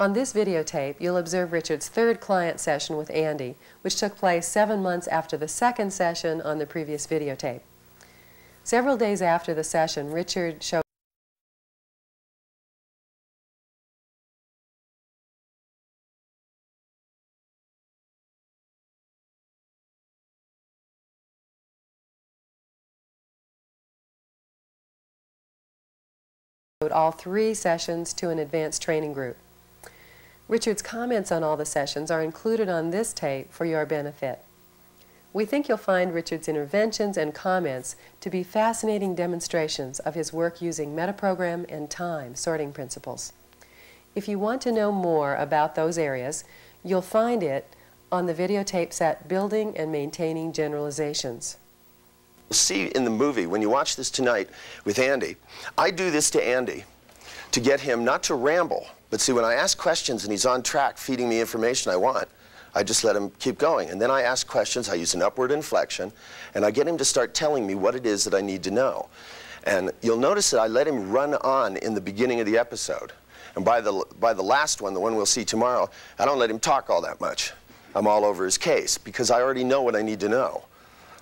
On this videotape, you'll observe Richard's third client session with Andy, which took place 7 months after the second session on the previous videotape. Several days after the session, Richard showed all 3 sessions to an advanced training group. Richard's comments on all the sessions are included on this tape for your benefit. We think you'll find Richard's interventions and comments to be fascinating demonstrations of his work using metaprogram and time sorting principles. If you want to know more about those areas, you'll find it on the videotape set Building and Maintaining Generalizations. See in the movie, when you watch this tonight with Andy, I do this to Andy to get him not to ramble, but see, when I ask questions and he's on track feeding me information I want, I just let him keep going. And then I ask questions, I use an upward inflection, and I get him to start telling me what it is that I need to know. And you'll notice that I let him run on in the beginning of the episode. And by the last one, the one we'll see tomorrow, I don't let him talk all that much. I'm all over his case because I already know what I need to know.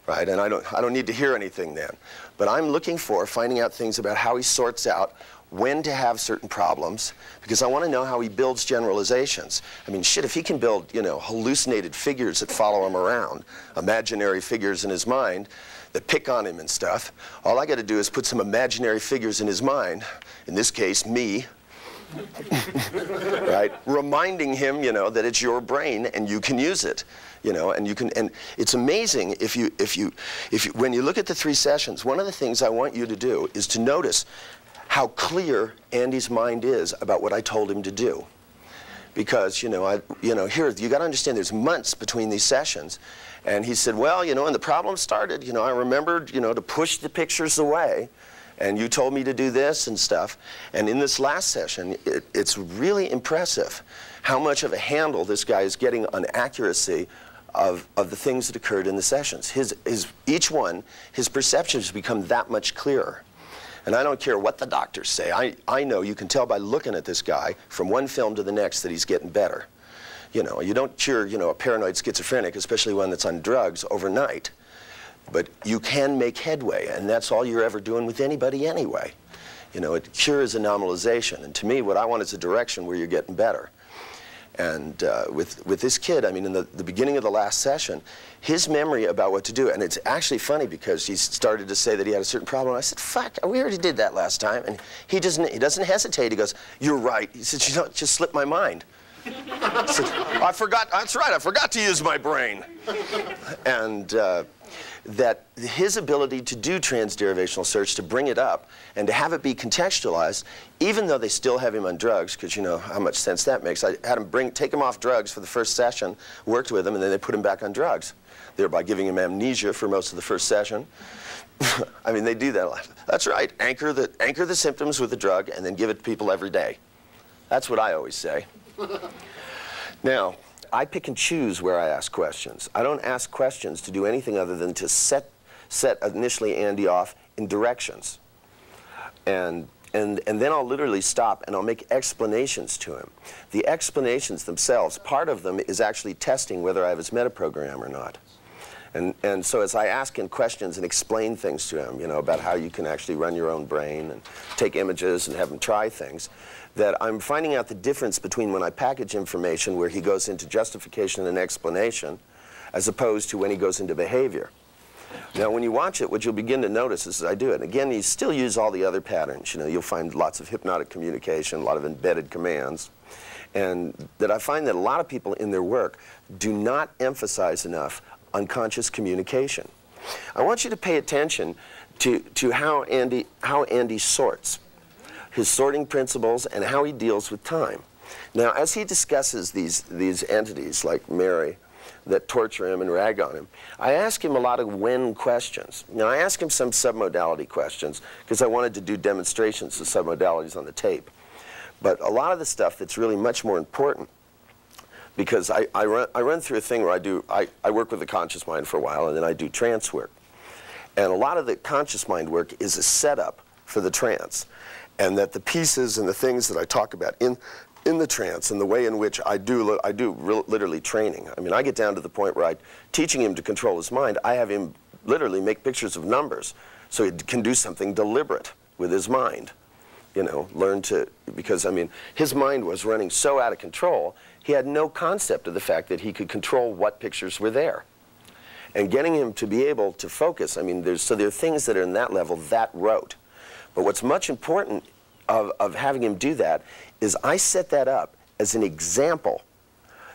Right? And I don't need to hear anything then. But I'm looking for finding out things about how he sorts out when to have certain problems, because I want to know how he builds generalizations. I mean, shit, if he can build, you know, hallucinated figures that follow him around, imaginary figures in his mind that pick on him and stuff, all I got to do is put some imaginary figures in his mind, in this case, me, right? Reminding him, you know, that it's your brain and you can use it. You know, and you can, and it's amazing when you look at the 3 sessions, one of the things I want you to do is to notice how clear Andy's mind is about what I told him to do. Because, here, you got to understand there's months between these sessions. And he said, well, you know, when the problem started, you know, I remembered, you know, to push the pictures away. And you told me to do this and stuff. And in this last session, it's really impressive how much of a handle this guy is getting on accuracy of the things that occurred in the sessions. Each one, his perceptions become that much clearer. And I don't care what the doctors say. I know, you can tell by looking at this guy from one film to the next that he's getting better. You know, you don't cure, you know, a paranoid schizophrenic, especially one that's on drugs, overnight. But you can make headway, and that's all you're ever doing with anybody anyway. You know, it cures a normalization. And to me, what I want is a direction where you're getting better. And with this kid, I mean, in the beginning of the last session, his memory about what to do, and it's actually funny because he started to say that he had a certain problem. I said, fuck, we already did that last time. And he doesn't hesitate. He goes, you're right. He said, you know, it just slipped my mind. I said, I forgot, that's right, I forgot to use my brain. And that his ability to do transderivational search, to bring it up, and to have it be contextualized, even though they still have him on drugs, because you know how much sense that makes. I had him take him off drugs for the first session, worked with him, and then they put him back on drugs, thereby giving him amnesia for most of the first session. I mean, they do that a lot. That's right, anchor the symptoms with the drug, and then give it to people every day. That's what I always say. Now, I pick and choose where I ask questions. I don't ask questions to do anything other than to set initially Andy off in directions. And then I'll literally stop and I'll make explanations to him. The explanations themselves, part of them is actually testing whether I have his metaprogram or not. And so as I ask him questions and explain things to him, you know, about how you can actually run your own brain and take images and have him try things, that I'm finding out the difference between when I package information where he goes into justification and explanation as opposed to when he goes into behavior. Now, when you watch it, what you'll begin to notice is I do it. And again, you still use all the other patterns. You know, you'll find lots of hypnotic communication, a lot of embedded commands. And that I find that a lot of people in their work do not emphasize enough unconscious communication. I want you to pay attention to how Andy sorts, his sorting principles, and how he deals with time. Now, as he discusses these entities like Mary that torture him and rag on him, I ask him a lot of when questions. Now, I ask him some submodality questions because I wanted to do demonstrations of submodalities on the tape. But a lot of the stuff that's really much more important, because I run through a thing where I work with the conscious mind for a while, and then I do trance work. And a lot of the conscious mind work is a setup for the trance. And that the pieces and the things that I talk about in in the trance and the way in which I do literally training. I mean, I get down to the point where teaching him to control his mind, I have him literally make pictures of numbers so he can do something deliberate with his mind. You know, learn to, because I mean, his mind was running so out of control, he had no concept of the fact that he could control what pictures were there. And getting him to be able to focus, I mean, so there are things that are in that level that rote. But what's much important of having him do that is I set that up as an example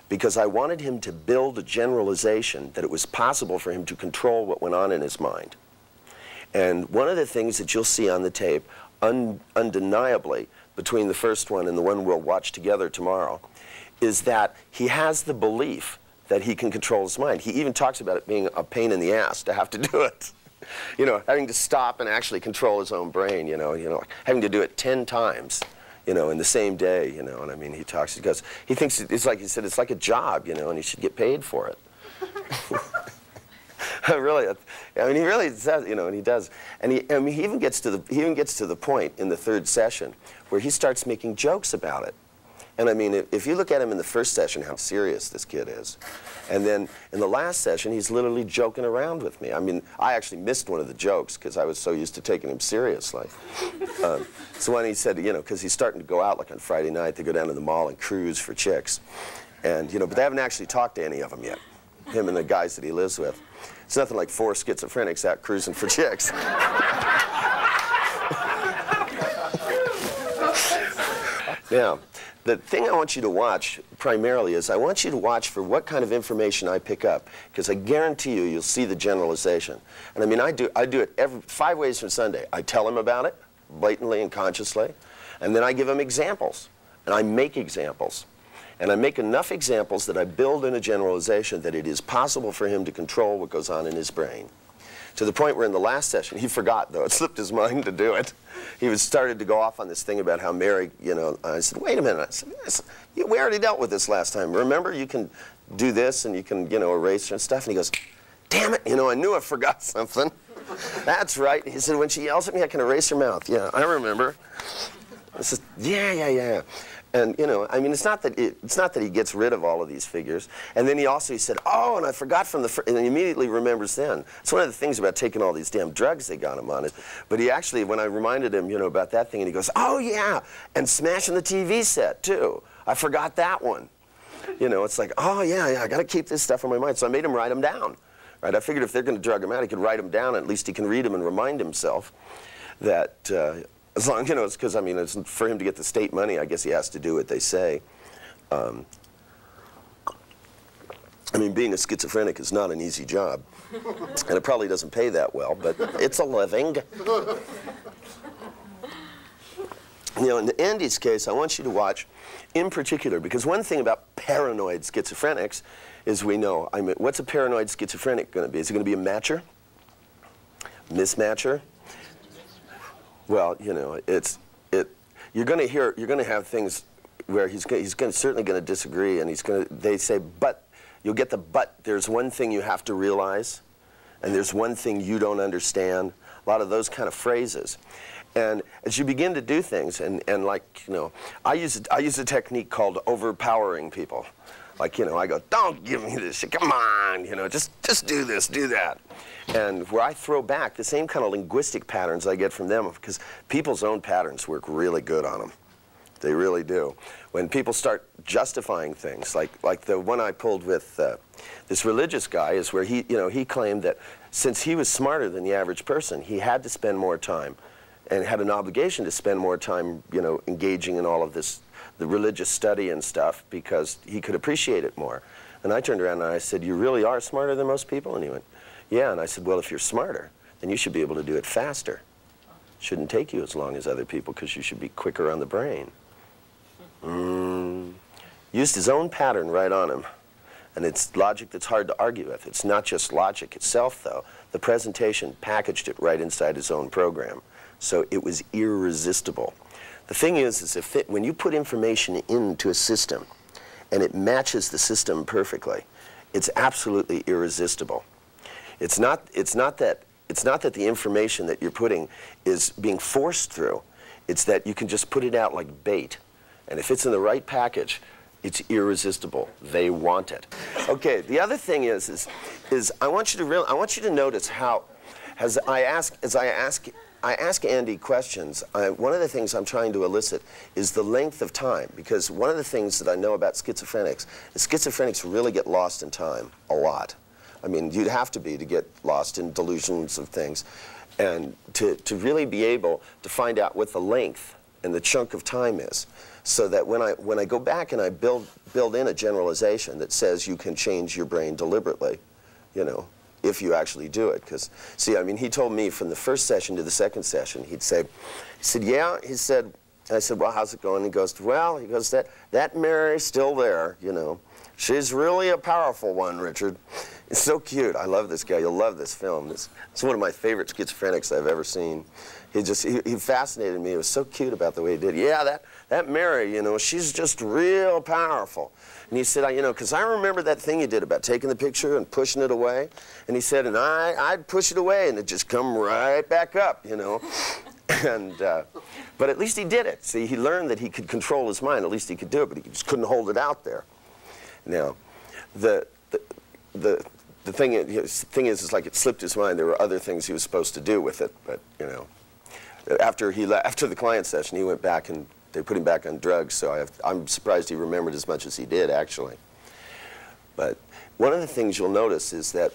because I wanted him to build a generalization that it was possible for him to control what went on in his mind. And one of the things that you'll see on the tape, undeniably, between the first one and the one we'll watch together tomorrow, is that he has the belief that he can control his mind. He even talks about it being a pain in the ass to have to do it. You know, having to stop and actually control his own brain, you know, like having to do it 10 times, you know, in the same day, you know, and I mean, he thinks it's like, he said, it's like a job, you know, and he should get paid for it. Really, I mean, he really says, you know, and he does. And I mean, he even gets to the point in the third session where he starts making jokes about it. And I mean, if you look at him in the first session, how serious this kid is. And then in the last session, he's literally joking around with me. I mean, I actually missed one of the jokes because I was so used to taking him seriously. So when he said, you know, because he's starting to go out like on Friday night, they go down to the mall and cruise for chicks. And, you know, but they haven't actually talked to any of them yet, him and the guys that he lives with. It's nothing like 4 schizophrenics out cruising for chicks. Now, the thing I want you to watch primarily is I want you to watch for what kind of information I pick up, because I guarantee you'll see the generalization. And I mean, I do it 5 ways from Sunday. I tell him about it, blatantly and consciously, and then I give him examples, and I make examples. And I make enough examples that I build in a generalization that it is possible for him to control what goes on in his brain. To the point where in the last session, he forgot, though. It slipped his mind to do it. He started to go off on this thing about how Mary, you know, I said, wait a minute. I said, we already dealt with this last time. Remember, you can do this and you can, you know, erase her and stuff. And he goes, damn it, you know, I knew I forgot something. That's right. He said, when she yells at me, I can erase her mouth. Yeah, I remember. I said, yeah. And, you know, I mean, it's not that he gets rid of all of these figures. And then he said, oh, and I forgot from the first, and he immediately remembers then. It's one of the things about taking all these damn drugs they got him on. But he actually, when I reminded him, you know, about that thing, and he goes, oh, yeah, and smashing the TV set, too. I forgot that one. You know, it's like, oh, yeah, I got to keep this stuff on my mind. So I made him write them down. Right? I figured if they're going to drug him out, he could write them down, and at least he can read them and remind himself that, as long, you know, it's because, I mean, it's for him to get the state money, I guess he has to do what they say. I mean, being a schizophrenic is not an easy job. And it probably doesn't pay that well, but it's a living. You know, in Andy's case, I want you to watch in particular, because one thing about paranoid schizophrenics is we know, I mean, what's a paranoid schizophrenic going to be? Is it going to be a matcher? Mismatcher? Well, you know, you're going to have things where he's certainly going to disagree, and they say, but, you'll get the but, there's one thing you have to realize, and there's one thing you don't understand, a lot of those kind of phrases. And as you begin to do things, and like, you know, I use a technique called overpowering people. Like, you know, I go, don't give me this shit, come on, you know, just do this, do that. And where I throw back the same kind of linguistic patterns I get from them, because people's own patterns work really good on them. They really do. When people start justifying things, like the one I pulled with this religious guy, is where he claimed that since he was smarter than the average person, he had to spend more time and had an obligation to spend more time, you know, engaging in all of this, the religious study and stuff, because he could appreciate it more. And I turned around and I said, you really are smarter than most people? And he went, yeah. And I said, well, if you're smarter, then you should be able to do it faster. It shouldn't take you as long as other people, because you should be quicker on the brain. Used his own pattern right on him. And it's logic that's hard to argue with. It's not just logic itself, though. The presentation packaged it right inside his own program. So it was irresistible. The thing is when you put information into a system and it matches the system perfectly, it's absolutely irresistible. It's not that the information that you're putting is being forced through. It's that you can just put it out like bait, And if it's in the right package, it's irresistible. They want it. Okay, the other thing is I want you to notice how, as I ask Andy questions, one of the things I'm trying to elicit is the length of time, because one of the things that I know about schizophrenics is schizophrenics really get lost in time a lot. I mean, you'd have to get lost in delusions of things, and to really be able to find out what the length and the chunk of time is, so that when I go back and I build in a generalization that says you can change your brain deliberately, you know, if you actually do it. Because, see, I mean, he told me from the first session to the second session, he said, yeah, he said, I said, well, how's it going? He goes, well, he goes, that Mary's still there, you know. She's really a powerful one, Richard. It's so cute. I love this guy. You'll love this film. It's one of my favorite schizophrenics I've ever seen. He fascinated me. It was so cute about the way he did. Yeah, that Mary, you know, she's just real powerful. And he said, you know, because I remember that thing you did about taking the picture and pushing it away. And he said, and I'd push it away and it'd just come right back up, you know. And, but at least he did it. See, he learned that he could control his mind. At least he could do it, but he just couldn't hold it out there. Now, the thing is like it slipped his mind. There were other things he was supposed to do with it, but, you know. After the client session, he went back and they put him back on drugs, so I'm surprised he remembered as much as he did, actually. But one of the things you'll notice is that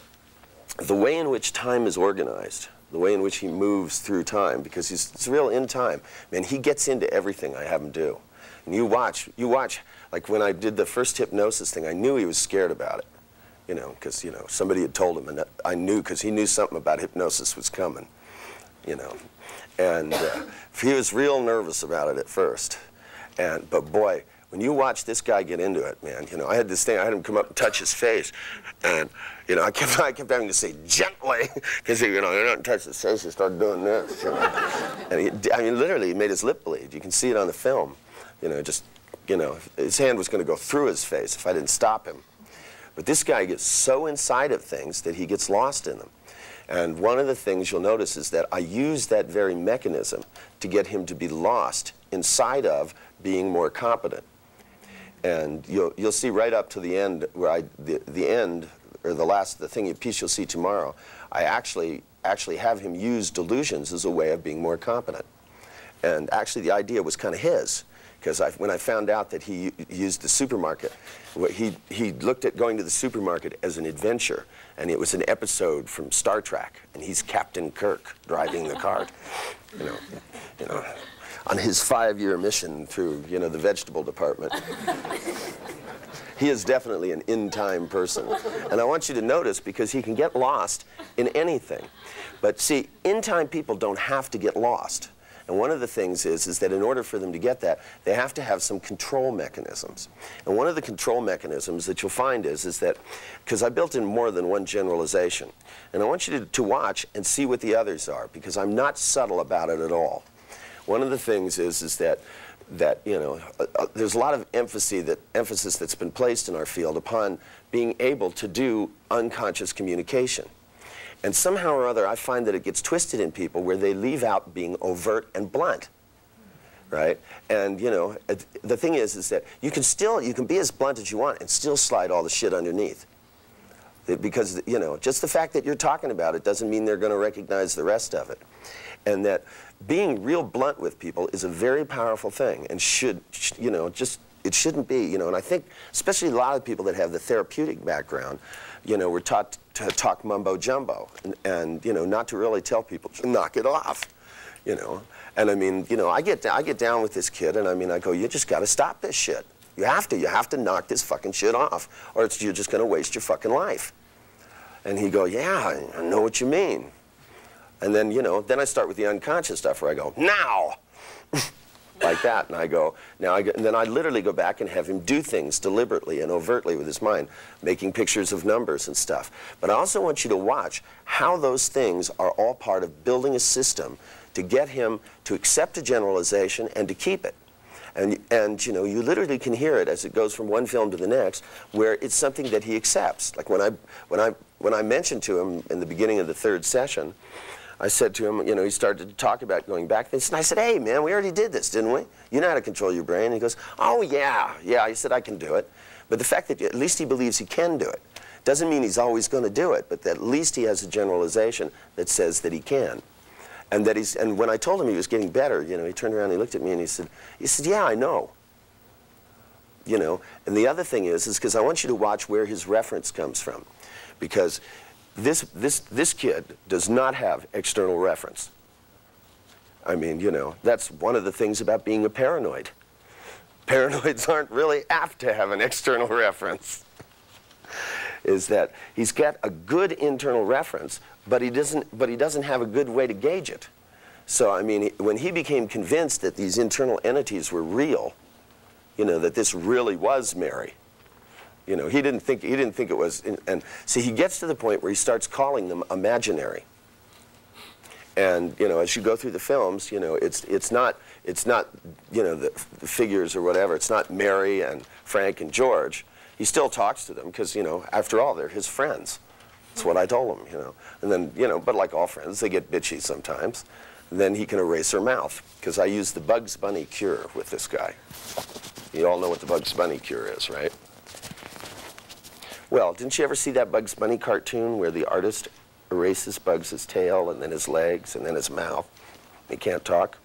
the way in which time is organized, the way in which he moves through time, because he's real in time, man, he gets into everything I have him do. And you watch, like when I did the first hypnosis thing, I knew he was scared about it, you know, because, you know, somebody had told him, and I knew, because he knew something about hypnosis was coming, you know. And he was real nervous about it at first. But boy, when you watch this guy get into it, man, you know, I had this thing, I had him come up and touch his face. And, you know, I kept having to say gently, because, you know, you don't touch his face, you start doing this. You know? And I mean, literally, he made his lip bleed. You can see it on the film. You know, just, you know, his hand was going to go through his face if I didn't stop him. But this guy gets so inside of things that he gets lost in them. And one of the things you'll notice is that I use that very mechanism to get him to be lost inside of being more competent. And you'll see right up to the end, where the end, or the piece you'll see tomorrow, I actually have him use delusions as a way of being more competent. And actually the idea was kind of his, because when I found out that he used the supermarket, he looked at going to the supermarket as an adventure. And it was an episode from Star Trek, and he's Captain Kirk driving the cart, you know, on his 5-year mission through, you know, the vegetable department. He is definitely an in-time person. And I want you to notice, because he can get lost in anything. But see, in-time people don't have to get lost. And one of the things is that in order for them to get that, they have to have some control mechanisms. And one of the control mechanisms that you'll find is that, because I built in more than one generalization, and I want you to watch and see what the others are, because I'm not subtle about it at all. One of the things is that you know, there's a lot of emphasis that's been placed in our field upon being able to do unconscious communication. And somehow or other, I find that it gets twisted in people where they leave out being overt and blunt, right? And, you know, the thing is that you can be as blunt as you want and still slide all the shit underneath. Because, you know, just the fact that you're talking about it doesn't mean they're going to recognize the rest of it. And that being real blunt with people is a very powerful thing, and should, you know, it shouldn't be, you know. And I think, especially a lot of people that have the therapeutic background, you know, we're taught to talk mumbo jumbo, and you know, not to really tell people to knock it off, you know. And I mean, you know, I get down with this kid, and I mean, I go, you just got to stop this shit. You have to knock this fucking shit off, or you're just going to waste your fucking life. And he go, yeah, I know what you mean. And then, you know, then I start with the unconscious stuff where I go, now! Like that, and I go, and then I literally go back and have him do things deliberately and overtly with his mind, making pictures of numbers and stuff. But I also want you to watch how those things are all part of building a system to get him to accept a generalization and to keep it. And you know, you literally can hear it as it goes from one film to the next, where it's something that he accepts. Like when I mentioned to him in the beginning of the third session, I said to him, you know, he started to talk about going back. And I said, hey, man, we already did this, didn't we? You know how to control your brain. And he goes, oh, yeah. He said, I can do it. But the fact that at least he believes he can do it doesn't mean he's always going to do it, but at least he has a generalization that says that he can. And when I told him he was getting better, you know, he turned around and he looked at me and he said, yeah, I know. You know, and the other thing is because I want you to watch where his reference comes from. Because this kid does not have external reference. I mean, you know, that's one of the things about being a paranoid. Paranoids aren't really apt to have an external reference. Is that he's got a good internal reference, but he doesn't have a good way to gauge it. So I mean, when he became convinced that these internal entities were real, you know, that this really was Mary, you know, he didn't think it was. And see, he gets to the point where he starts calling them imaginary. And you know, as you go through the films, you know, it's not you know, the figures or whatever. It's not Mary and Frank and George. He still talks to them because, you know, after all, they're his friends. That's what I told him, you know. And then, you know, but like all friends, they get bitchy sometimes. And then he can erase her mouth because I use the Bugs Bunny cure with this guy. You all know what the Bugs Bunny cure is, right? Well, didn't you ever see that Bugs Bunny cartoon where the artist erases Bugs' tail and then his legs and then his mouth? He can't talk.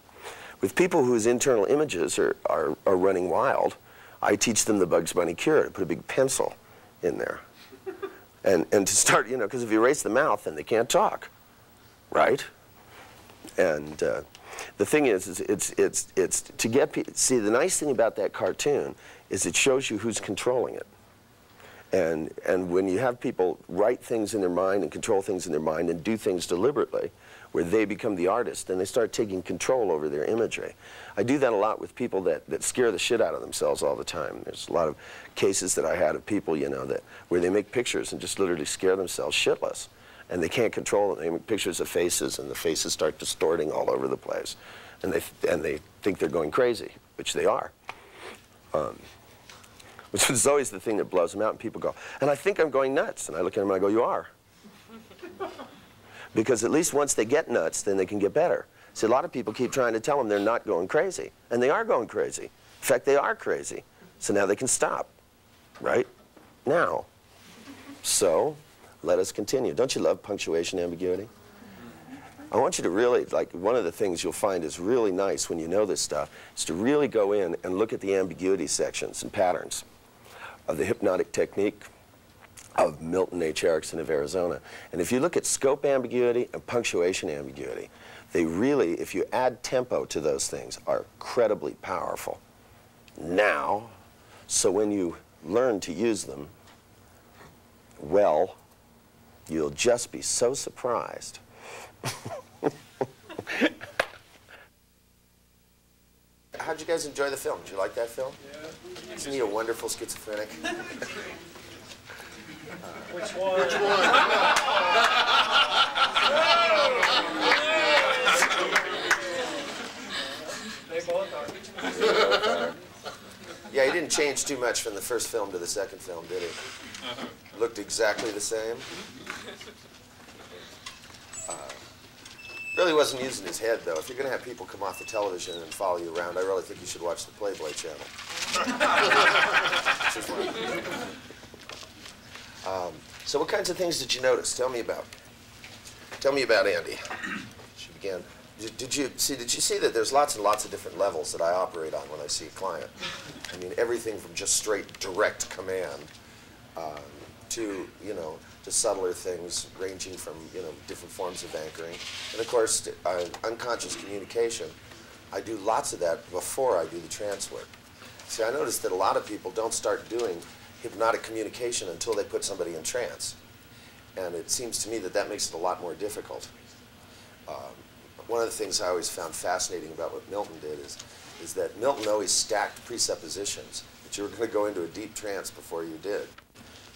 With people whose internal images are running wild, I teach them the Bugs Bunny cure, to put a big pencil in there. And to start, you know, because if you erase the mouth, then they can't talk, right? And the thing is it's to get people, see, the nice thing about that cartoon is it shows you who's controlling it. And when you have people write things in their mind and control things in their mind and do things deliberately, where they become the artist and they start taking control over their imagery. I do that a lot with people that scare the shit out of themselves all the time. There's a lot of cases that I had of people, you know, where they make pictures and just literally scare themselves shitless. And they can't control them. They make pictures of faces and the faces start distorting all over the place. And they think they're going crazy, which they are. Which is always the thing that blows them out, and people go, and I think I'm going nuts. And I look at them and I go, you are. Because at least once they get nuts, then they can get better. See, a lot of people keep trying to tell them they're not going crazy. And they are going crazy. In fact, they are crazy. So now they can stop. Right? Now. So, let us continue. Don't you love punctuation ambiguity? I want you to really, like, one of the things you'll find is really nice when you know this stuff is to really go in and look at the ambiguity sections and patterns of the hypnotic technique of Milton H. Erickson of Arizona. And if you look at scope ambiguity and punctuation ambiguity, they really, if you add tempo to those things, are incredibly powerful. Now, so when you learn to use them well, you'll just be so surprised. How'd you guys enjoy the film? Did you like that film? Yeah. Isn't he a wonderful schizophrenic? Which one? Which one? They both are. Yeah, he didn't change too much from the first film to the second film, did he? Looked exactly the same. Really wasn't using his head, though. If you're going to have people come off the television and follow you around, I really think you should watch the Playboy channel. So what kinds of things did you notice? Tell me about Andy. She began. Did you see that there's lots and lots of different levels that I operate on when I see a client? I mean, everything from just straight direct command to, you know, to subtler things ranging from, you know, different forms of anchoring. And of course, unconscious communication. I do lots of that before I do the trance work. See, I noticed that a lot of people don't start doing hypnotic communication until they put somebody in trance. And it seems to me that that makes it a lot more difficult. One of the things I always found fascinating about what Milton did is that Milton always stacked presuppositions, that you were going to go into a deep trance before you did.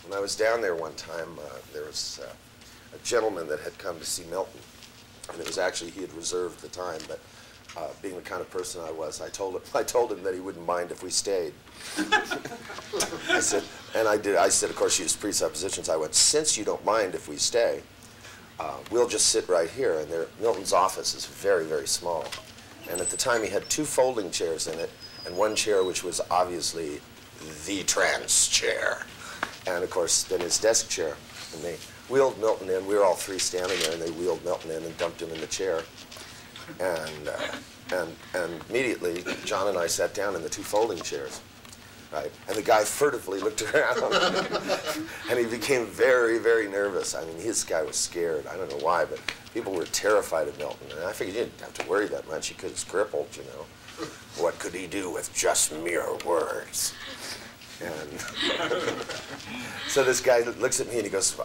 When I was down there one time, there was a gentleman that had come to see Milton, and it was actually, he had reserved the time, but being the kind of person I was, I told him that he wouldn't mind if we stayed. I said, of course, she used presuppositions. I went, since you don't mind if we stay, we'll just sit right here, and Milton's office is very, very small. And at the time, he had 2 folding chairs in it, and 1 chair which was obviously the trance chair. And of course, then his desk chair. And they wheeled Milton in. We were all 3 standing there, and they wheeled Milton in and dumped him in the chair. And immediately, John and I sat down in the 2 folding chairs. Right? And the guy furtively looked around, and he became very, very nervous. I mean, this guy was scared. I don't know why, but people were terrified of Milton. And I figured you didn't have to worry that much. He could have crippled, you know. What could he do with just mere words? And so this guy looks at me and he goes,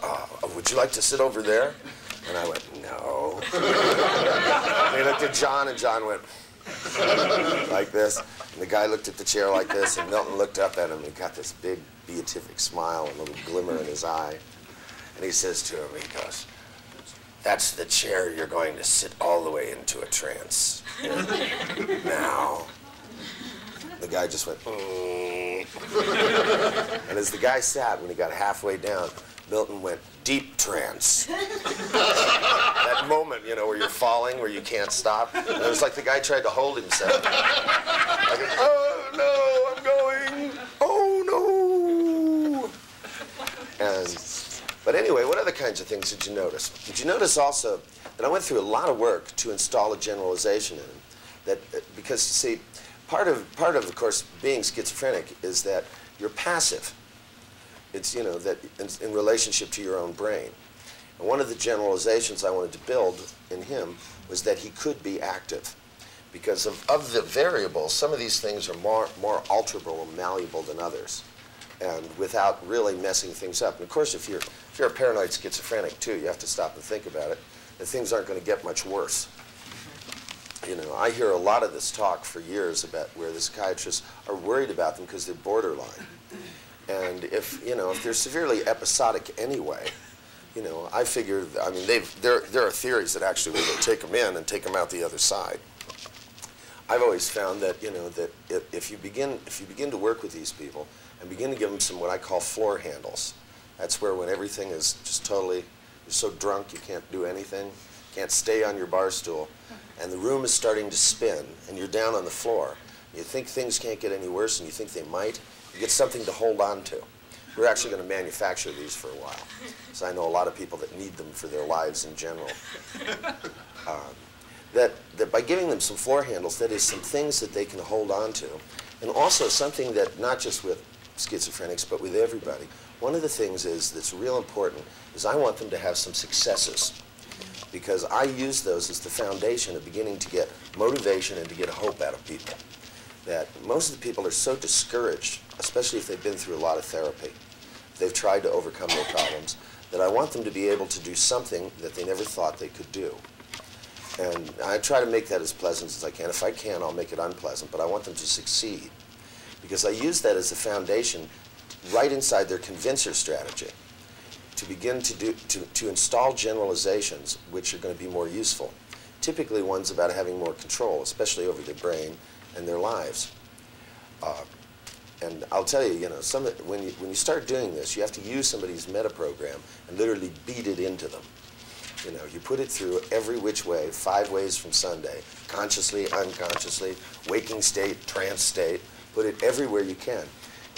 would you like to sit over there? And I went, no. And he looked at John, and John went like this. And the guy looked at the chair like this, and Milton looked up at him, and he got this big beatific smile and a little glimmer in his eye. And he says to him, he goes, that's the chair you're going to sit all the way into a trance. Now. The guy just went, And as the guy sat, when he got halfway down, Milton went, deep trance. That moment, you know, where you're falling, where you can't stop. And it was like the guy tried to hold himself. Like, oh, no, I'm going. Oh, no. But anyway, what other kinds of things did you notice? Did you notice also that I went through a lot of work to install a generalization in him? Because, see, part of course, being schizophrenic is that you're passive. It's, you know, that in relationship to your own brain. And one of the generalizations I wanted to build in him was that he could be active. Because of the variables, some of these things are more alterable and malleable than others, and without really messing things up. And of course, if you're a paranoid schizophrenic too, you have to stop and think about it, that things aren't going to get much worse. You know, I hear a lot of this talk for years about where the psychiatrists are worried about them because they're borderline. And if they're severely episodic anyway, you know, I figure, I mean, there are theories that actually will take them in and take them out the other side. I've always found that, you know, that if you begin to work with these people and begin to give them some what I call floor handles, that's where when everything is just totally, you're so drunk you can't do anything, can't stay on your bar stool, and the room is starting to spin, and you're down on the floor, you think things can't get any worse, and you think they might, you get something to hold on to. We're actually going to manufacture these for a while. So I know a lot of people that need them for their lives in general. That by giving them some floor handles, that is some things that they can hold on to. And also something that, not just with schizophrenics, but with everybody, one of the things that's real important is I want them to have some successes. Because I use those as the foundation of beginning to get motivation and to get hope out of people. That most of the people are so discouraged, especially if they've been through a lot of therapy, if they've tried to overcome their problems, that I want them to be able to do something that they never thought they could do. And I try to make that as pleasant as I can. If I can, I'll make it unpleasant, but I want them to succeed. Because I use that as the foundation right inside their convincer strategy to begin to install generalizations which are going to be more useful. Typically ones about having more control, especially over their brain and their lives. And I'll tell you, you know, when you start doing this, you have to use somebody's meta program and literally beat it into them. You know, you put it through every which way, 5 ways from Sunday, consciously, unconsciously, waking state, trance state, put it everywhere you can.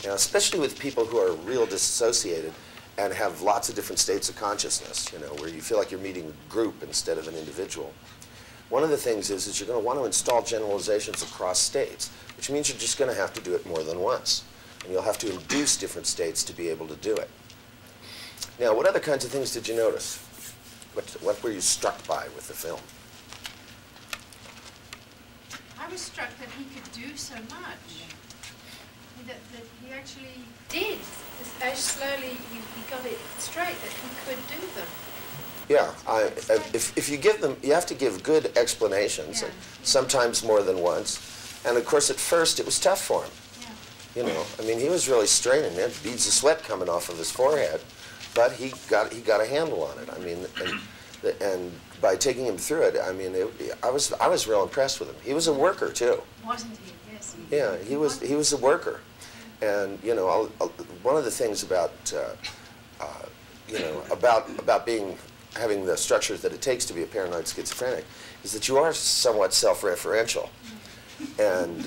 Now, especially with people who are real dissociated and have lots of different states of consciousness, you know, where you feel like you're meeting a group instead of an individual. One of the things is you're going to want to install generalizations across states, which means you're just going to have to do it more than once. And you'll have to induce different states to be able to do it. Now, what other kinds of things did you notice? What were you struck by with the film? I was struck that he could do so much. That he actually did. As slowly he got it straight that he could do them. Yeah, if you give them, you have to give good explanations, and sometimes more than once. And of course, at first, it was tough for him. Yeah. You know, I mean, he was really straining. He had beads of sweat coming off of his forehead, but he got a handle on it. I mean, and by taking him through it, I mean, I was real impressed with him. He was a worker too. Wasn't he? Yes. Yeah, he was a worker, and you know, one of the things about you know, about being having the structures that it takes to be a paranoid schizophrenic is that you are somewhat self-referential. And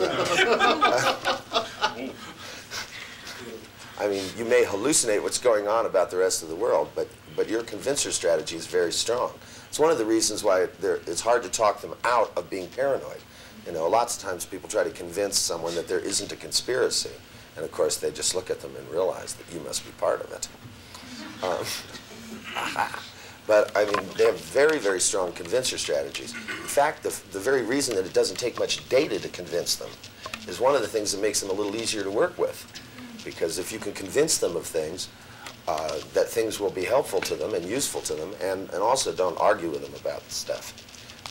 I mean, you may hallucinate what's going on about the rest of the world, but your convincer strategy is very strong. It's one of the reasons why it's hard to talk them out of being paranoid. You know, lots of times people try to convince someone that there isn't a conspiracy, and of course they just look at them and realize that you must be part of it. But I mean, they have very, very strong convincer strategies. In fact, the very reason that it doesn't take much data to convince them is one of the things that makes them a little easier to work with. Because if you can convince them of things, that things will be helpful to them and useful to them, and also don't argue with them about stuff,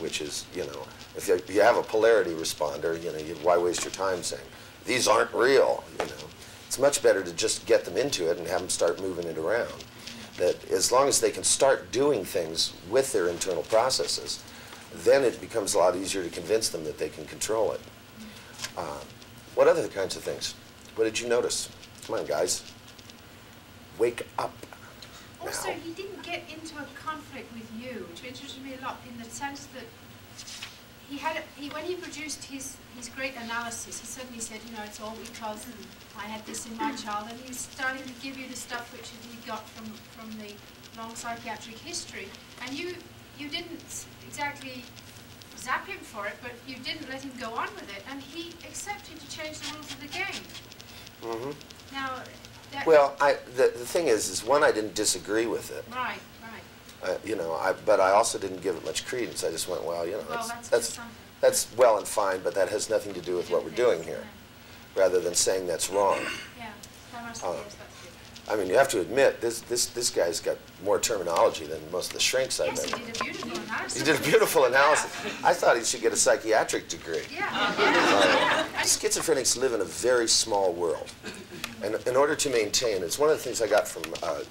which is, you know, if you have a polarity responder, you know, why waste your time saying, these aren't real, you know. It's much better to just get them into it and have them start moving it around. That as long as they can start doing things with their internal processes, then it becomes a lot easier to convince them that they can control it. What other kinds of things? What did you notice? Come on, guys. Wake up now. Also, he didn't get into a conflict with you, which interested me a lot in the sense that when he produced his great analysis, he suddenly said, you know, it's all because I had this in my child, and he was starting to give you the stuff which he got from the long psychiatric history, and you didn't exactly zap him for it, but you didn't let him go on with it, and he accepted to change the rules of the game. Mm-hmm. Now, well, the thing is one, I didn't disagree with it. Right. You know, but I also didn't give it much credence. I just went, well, you know, Well, that's well and fine, but that has nothing to do with what we're doing here, rather than saying that's wrong. Yeah, that must be, yes, that's good. I mean, you have to admit, this guy's got more terminology than most of the shrinks I've Yes, met. he did a beautiful analysis. He did a beautiful analysis. I thought he should get a psychiatric degree. Yeah. Schizophrenics live in a very small world. And in order to maintain, it's one of the things I got from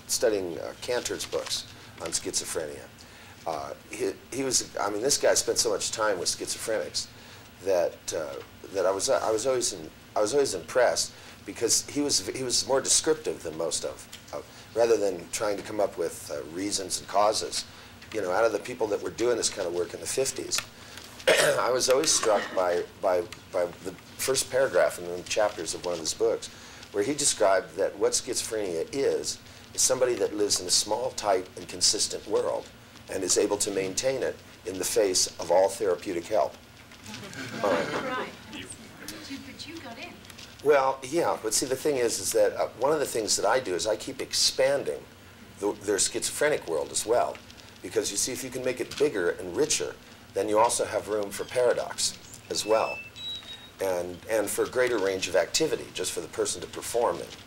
studying Cantor's books on schizophrenia. He was, I mean, this guy spent so much time with schizophrenics that I was always impressed, because he was more descriptive than most of rather than trying to come up with reasons and causes. You know, out of the people that were doing this kind of work in the 50s, I was always struck by the first paragraph in the chapters of one of his books, where he described that what schizophrenia is somebody that lives in a small, tight, and consistent world and is able to maintain it in the face of all therapeutic help. Right. But you got in. Well, yeah, but see, the thing is that one of the things that I do is I keep expanding their schizophrenic world as well. Because you see, if you can make it bigger and richer, then you also have room for paradox as well. And for a greater range of activity, just for the person to perform it.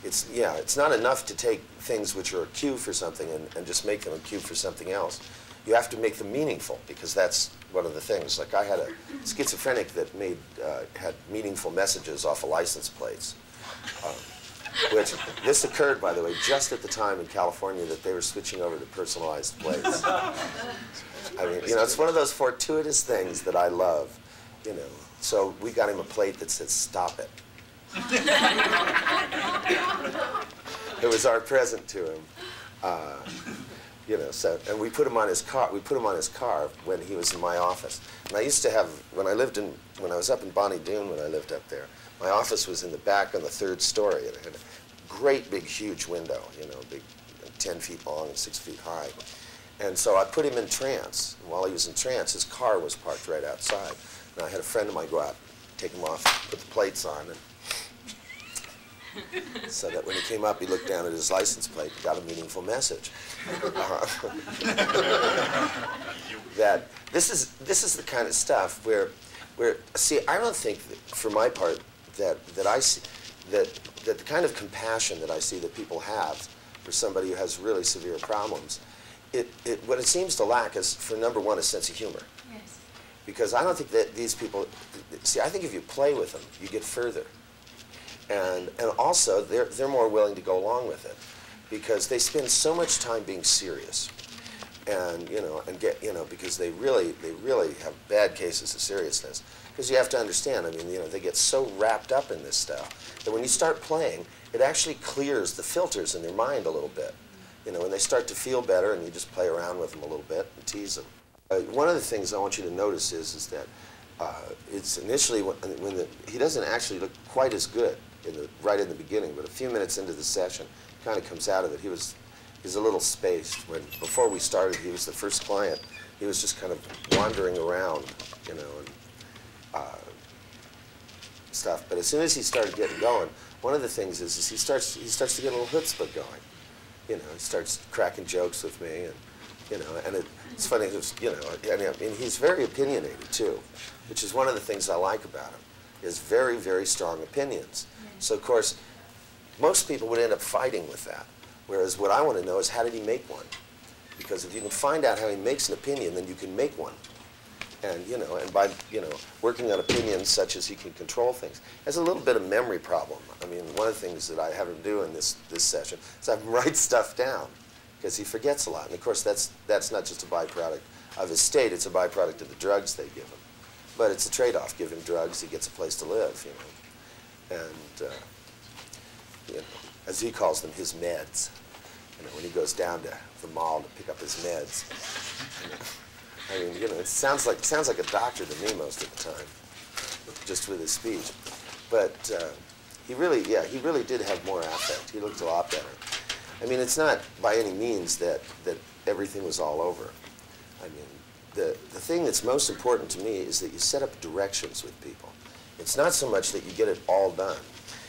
It's not enough to take things which are a cue for something and just make them a cue for something else. You have to make them meaningful, because that's one of the things. Like, I had a schizophrenic that had meaningful messages off of license plates. Which, this occurred, by the way, just at the time in California that they were switching over to personalized plates. I mean, you know, it's one of those fortuitous things that I love, you know. So we got him a plate that said, "Stop it." It was our present to him. You know, so, and we put him on his car. We put him on his car when he was in my office. And I used to have, when I was up in Bonnie Doon, when I lived up there, my office was in the back on the 3rd story, and it had a great big huge window, you know, big, 10 feet long and 6 feet high. And so I put him in trance. And while he was in trance, his car was parked right outside. And I had a friend of mine go out, take him off, put the plates on, and so that when he came up, he looked down at his license plate and got a meaningful message. That this is the kind of stuff where see, I don't think that, for my part, that I see that the kind of compassion that I see that people have for somebody who has really severe problems, what it seems to lack is, for number one, a sense of humor. Yes. Because I don't think that these people, see, I think if you play with them, you get further. And also, they're more willing to go along with it, because they spend so much time being serious, and because they really have bad cases of seriousness. Because you have to understand, I mean, you know, they get so wrapped up in this stuff that when you start playing, it actually clears the filters in their mind a little bit. You know, when they start to feel better, and you just play around with them a little bit and tease them. One of the things I want you to notice is that it's initially he doesn't actually look quite as good right in the beginning, but a few minutes into the session, kind of comes out of it. He's a little spaced. Before we started, he was the first client. He was just kind of wandering around, you know, and stuff. But as soon as he started getting going, one of the things is he starts to get a little chutzpah going. You know, he starts cracking jokes with me, and you know, and it's funny. You know, I mean, he's very opinionated too, which is one of the things I like about him. He has very, very strong opinions. So of course, most people would end up fighting with that. Whereas what I want to know is, how did he make one? Because if you can find out how he makes an opinion, then you can make one. And you know, and by working on opinions such as he can control things, has a little bit of memory problem. I mean, one of the things that I have him do in this session is I have him write stuff down, because he forgets a lot. And of course, that's not just a byproduct of his state; it's a byproduct of the drugs they give him. But it's a trade-off. Give him drugs, he gets a place to live, you know. And you know, as he calls them, his meds. You know, when he goes down to the mall to pick up his meds. You know. I mean, you know, it sounds like a doctor to me most of the time, just with his speech. But he really did have more affect. He looked a lot better. I mean, it's not by any means that everything was all over. I mean, the thing that's most important to me is that you set up directions with people. It's not so much that you get it all done.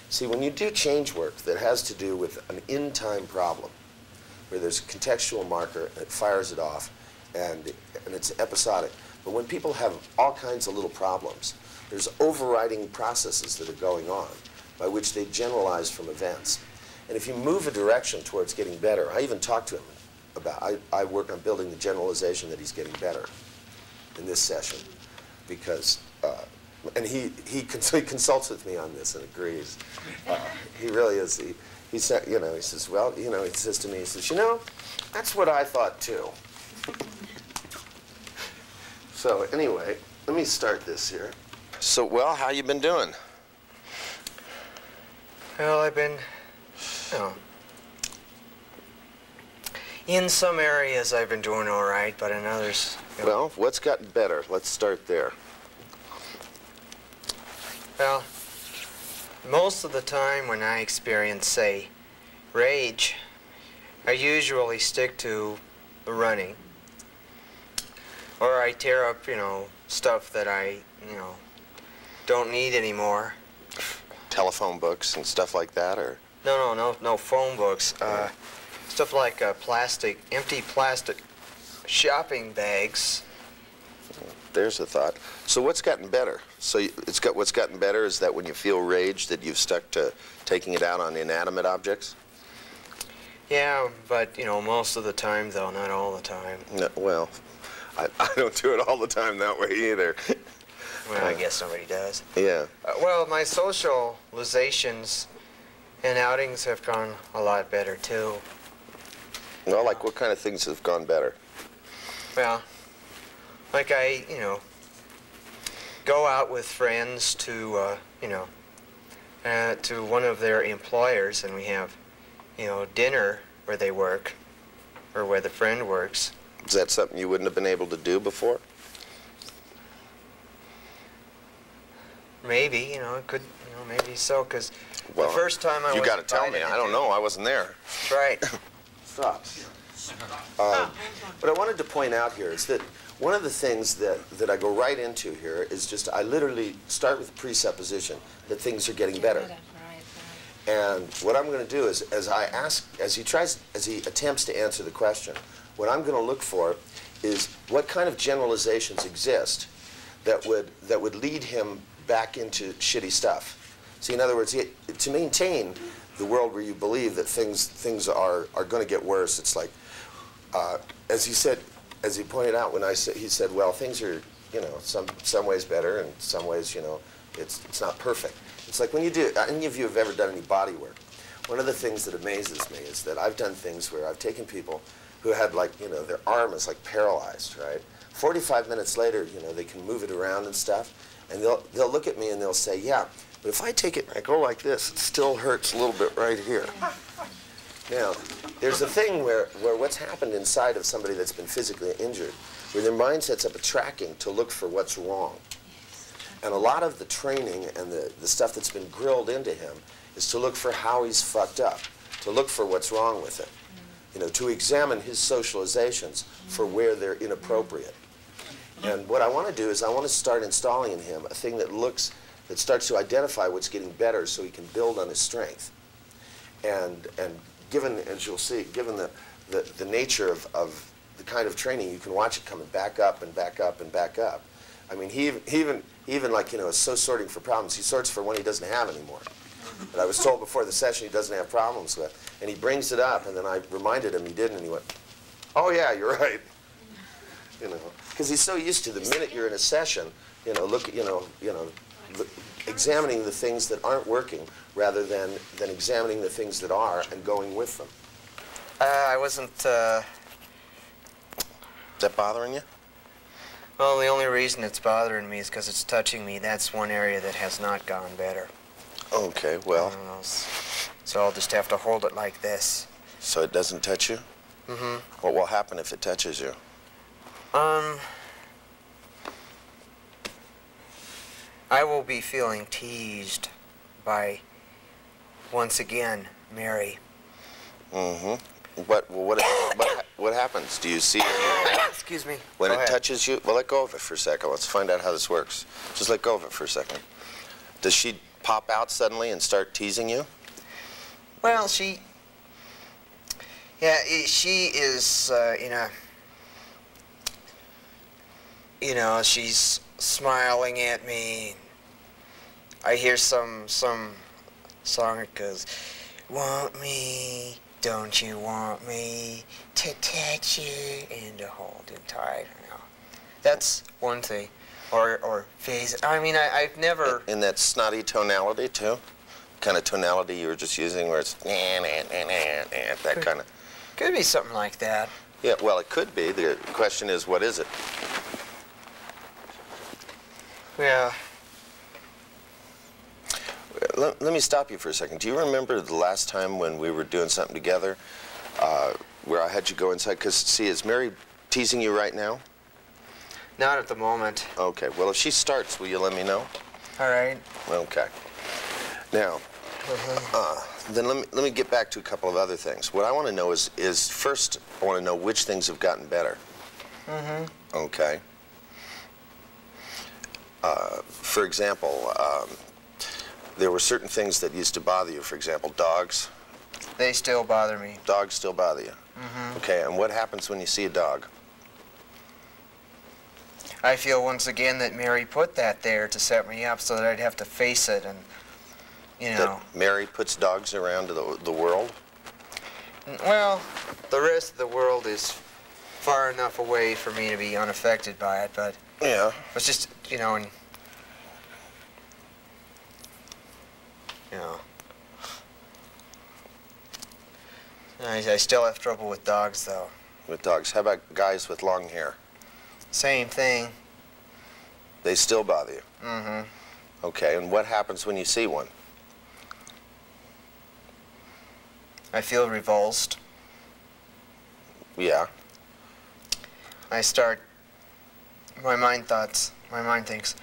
See, when you do change work that has to do with an in-time problem, where there's a contextual marker and it fires it off, and it's episodic. But when people have all kinds of little problems, there's overriding processes that are going on by which they generalize from events. And if you move a direction towards getting better, I even talked to him about, I work on building the generalization that he's getting better in this session, because, and he consults with me on this and agrees. He really is. He said, you know, he says, well, you know, he says to me, he says, you know, that's what I thought too. So anyway, let me start this here. So, well, how you been doing? Well, I've been, you know, in some areas I've been doing all right, but in others, you know. Well, what's gotten better? Let's start there. Well, most of the time when I experience, say, rage, I usually stick to the running. Or I tear up, you know, stuff that I, you know, don't need anymore. Telephone books and stuff like that, or? No phone books. Stuff like empty plastic shopping bags. There's a thought. So what's gotten better? So what's gotten better is that when you feel rage, that you've stuck to taking it out on inanimate objects? Yeah, but, you know, most of the time, though, not all the time. No, well, I don't do it all the time that way either. Well, I guess somebody does. Yeah. Well, my socializations and outings have gone a lot better, too. Well, like what kind of things have gone better? Well, like I, you know, go out with friends to, you know, to one of their employers, and we have, you know, dinner where they work, or where the friend works. Is that something you wouldn't have been able to do before? Maybe, you know, it could, you know, maybe so, because Well, the first time I was you got to tell me. invited I don't know. I wasn't there. That's right. Stop. What I wanted to point out here is that one of the things that I go right into here is just I literally start with the presupposition that things are getting better. And what I'm going to do is, as he attempts to answer the question, what I'm going to look for is what kind of generalizations exist that would lead him back into shitty stuff. See, in other words, to maintain the world where you believe that things are going to get worse, it's like, as he pointed out when he said, well, things are, you know, some ways better and some ways, you know, it's not perfect. It's like when you do, any of you have ever done any body work, one of the things that amazes me is that I've done things where I've taken people who had, like, you know, their arm is like paralyzed, right? 45 minutes later, you know, they can move it around and stuff, and they'll look at me and they'll say, yeah, but if I take it and I go like this, it still hurts a little bit right here. Now, there's a thing where what's happened inside of somebody that's been physically injured, where their mind sets up a tracking to look for what's wrong. And a lot of the training and the stuff that's been grilled into him is to look for how he's fucked up, to look for what's wrong with it, you know, to examine his socializations for where they're inappropriate. And what I want to do is I want to start installing in him a thing that starts to identify what's getting better so he can build on his strength. And given, as you'll see, given the nature of the kind of training, you can watch it coming back up and back up and back up. I mean, he even like, you know, is so sorting for problems. He sorts for when he doesn't have anymore. But I was told before the session he doesn't have problems with. And he brings it up, and then I reminded him he didn't, and he went, oh yeah, you're right. You know, because he's so used to the minute you're in a session, you know, examining the things that aren't working rather than examining the things that are and going with them. I wasn't, Is that bothering you? well, the only reason it's bothering me is because it's touching me. That's one area that has not gone better. Okay, well. I don't know, so I'll just have to hold it like this. So it doesn't touch you? Mm-hmm. What will happen if it touches you? I will be feeling teased by, once again, Mary. Mm-hmm. What happens? Do you see it in your head? Excuse me. When Go it ahead. touches you? Well, let go of it for a second. Let's find out how this works. Just let go of it for a second. Does she pop out suddenly and start teasing you? Well, she is she's smiling at me. I hear some song that goes, want me, don't you want me to touch you and to hold you tight? You know. That's one thing. Or phase. I mean, I've never... In that snotty tonality, too? Kind of tonality you were just using where it's that kind of... Could be something like that. Yeah, well, it could be. The question is, what is it? Yeah. Let me stop you for a second. Do you remember the last time when we were doing something together where I had you go inside? Because, see, is Mary teasing you right now? Not at the moment. Okay. Well, if she starts, will you let me know? All right. Okay. Now, then let me get back to a couple of other things. What I want to know is first, I want to know which things have gotten better. Mm-hmm. Okay. For example, there were certain things that used to bother you. For example, dogs. They still bother me. Dogs still bother you. Mm-hmm. Okay, and what happens when you see a dog? I feel once again that Mary put that there to set me up so that I'd have to face it and, you know. That Mary puts dogs around the world? Well, the rest of the world is far enough away for me to be unaffected by it, but Yeah. it's just, you know, and, you know. I still have trouble with dogs, though. With dogs. How about guys with long hair? Same thing. They still bother you? Mm-hmm. Okay, and what happens when you see one? I feel revulsed. Yeah. My mind thinks,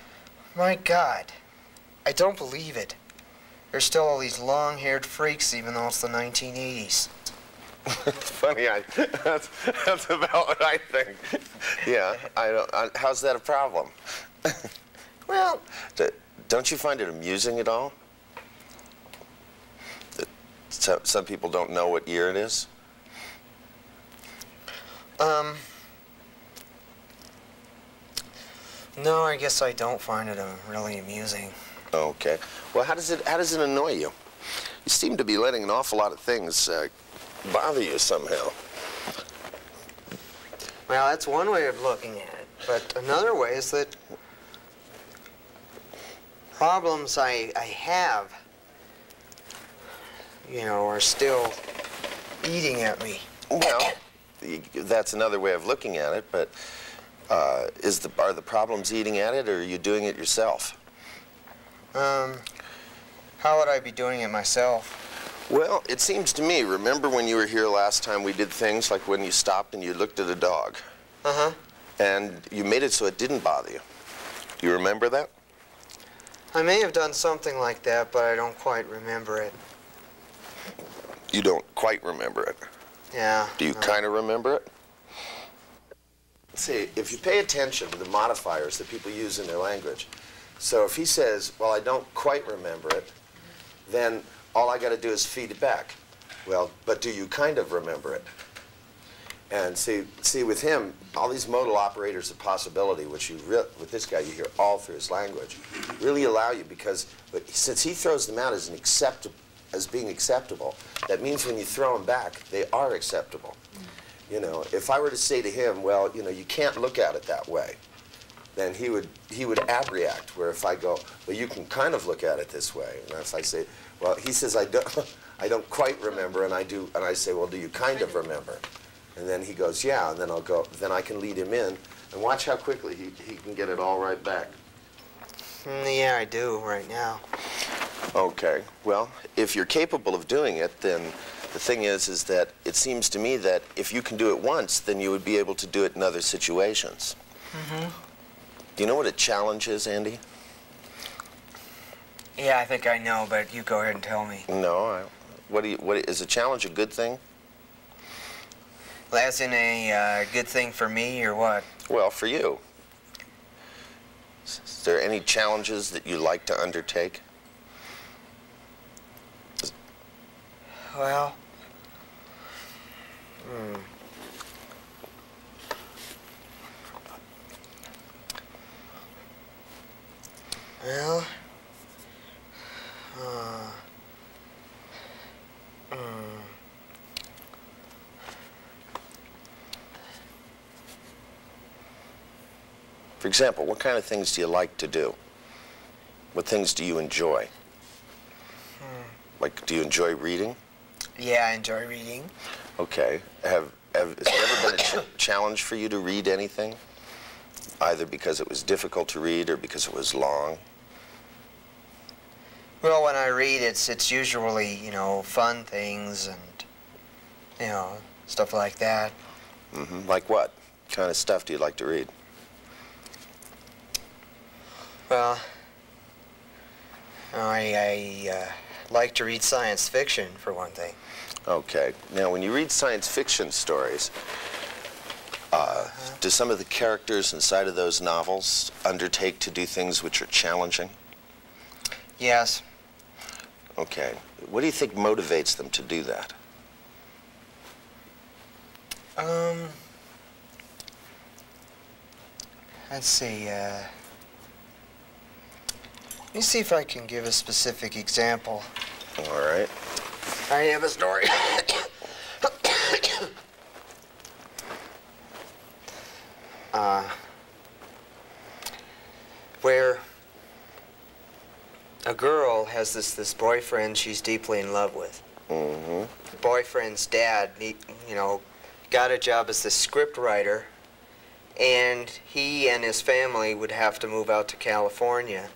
my God, I don't believe it. There's still all these long-haired freaks even though it's the 1980s. It's funny, that's about what I think. Yeah, how's that a problem? Well, don't you find it amusing at all? That some people don't know what year it is? No, I guess I don't find it really amusing. Okay. Well, how does it annoy you? You seem to be letting an awful lot of things bother you somehow. Well, that's one way of looking at it. But another way is that problems I have, you know, are still eating at me. Well, that's another way of looking at it, but are the problems eating at it, or are you doing it yourself? How would I be doing it myself? Well, it seems to me, remember when you were here last time we did things like when you stopped and you looked at a dog? Uh-huh. And you made it so it didn't bother you. Do you remember that? I may have done something like that, but I don't quite remember it. You don't quite remember it. Yeah. Do you kind of remember it? See, if you pay attention to the modifiers that people use in their language, so if he says, well, I don't quite remember it, then all I got to do is feed it back. Well, but do you kind of remember it? And see, with him, all these modal operators of possibility, which with this guy you hear all through his language, really allow you, because since he throws them out as being acceptable, that means when you throw them back, they are acceptable. You know, if I were to say to him, well, you know, you can't look at it that way, then he would abreact. Where if I go, well, you can kind of look at it this way, and if I say, well, he says I don't quite remember, and I do, and I say, well, do you kind of remember? And then he goes, yeah, and then I'll go, then I can lead him in, and watch how quickly he can get it all right back. Yeah, I do right now. Okay, well, if you're capable of doing it, then the thing is that it seems to me that if you can do it once, then you would be able to do it in other situations. Mm-hmm. Do you know what a challenge is, Andy? Yeah, I think I know, but you go ahead and tell me. No, what is a challenge a good thing? Well, as in a good thing for me, or what? Well, for you. Is there any challenges that you like to undertake? Well, Well, For example, what kind of things do you like to do? What things do you enjoy? Like, do you enjoy reading? Yeah, I enjoy reading. Okay. Has there ever been a challenge for you to read anything? Either because it was difficult to read or because it was long? Well, when I read, it's usually, you know, fun things and, you know, stuff like that. Mm-hmm. Like what kind of stuff do you like to read? Well, I like to read science fiction, for one thing. Okay. Now, when you read science fiction stories, do some of the characters inside of those novels undertake to do things which are challenging? Yes. Okay. What do you think motivates them to do that? Let's see, let me see if I can give a specific example. All right. I have a story. Where a girl has this boyfriend she's deeply in love with. Mm-hmm. The boyfriend's dad, you know, got a job as the script writer, and he and his family would have to move out to California.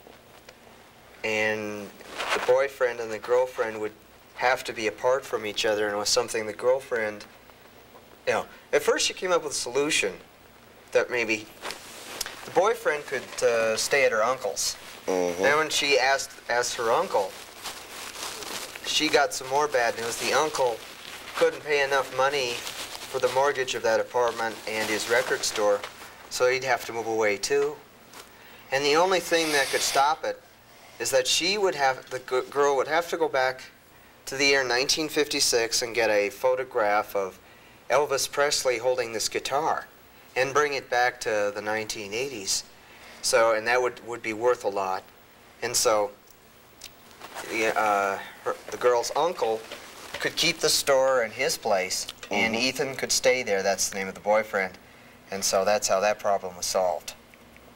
And the boyfriend and the girlfriend would have to be apart from each other, and it was something the girlfriend, you know, at first she came up with a solution that maybe the boyfriend could stay at her uncle's. Mm-hmm. And when she asked her uncle, she got some more bad news. The uncle couldn't pay enough money for the mortgage of that apartment and his record store, so he'd have to move away too. And the only thing that could stop it is that the girl would have to go back to the year 1956 and get a photograph of Elvis Presley holding this guitar and bring it back to the 1980s. So, and that would be worth a lot. And so the girl's uncle could keep the store in his place, and Ethan could stay there. That's the name of the boyfriend. And so that's how that problem was solved.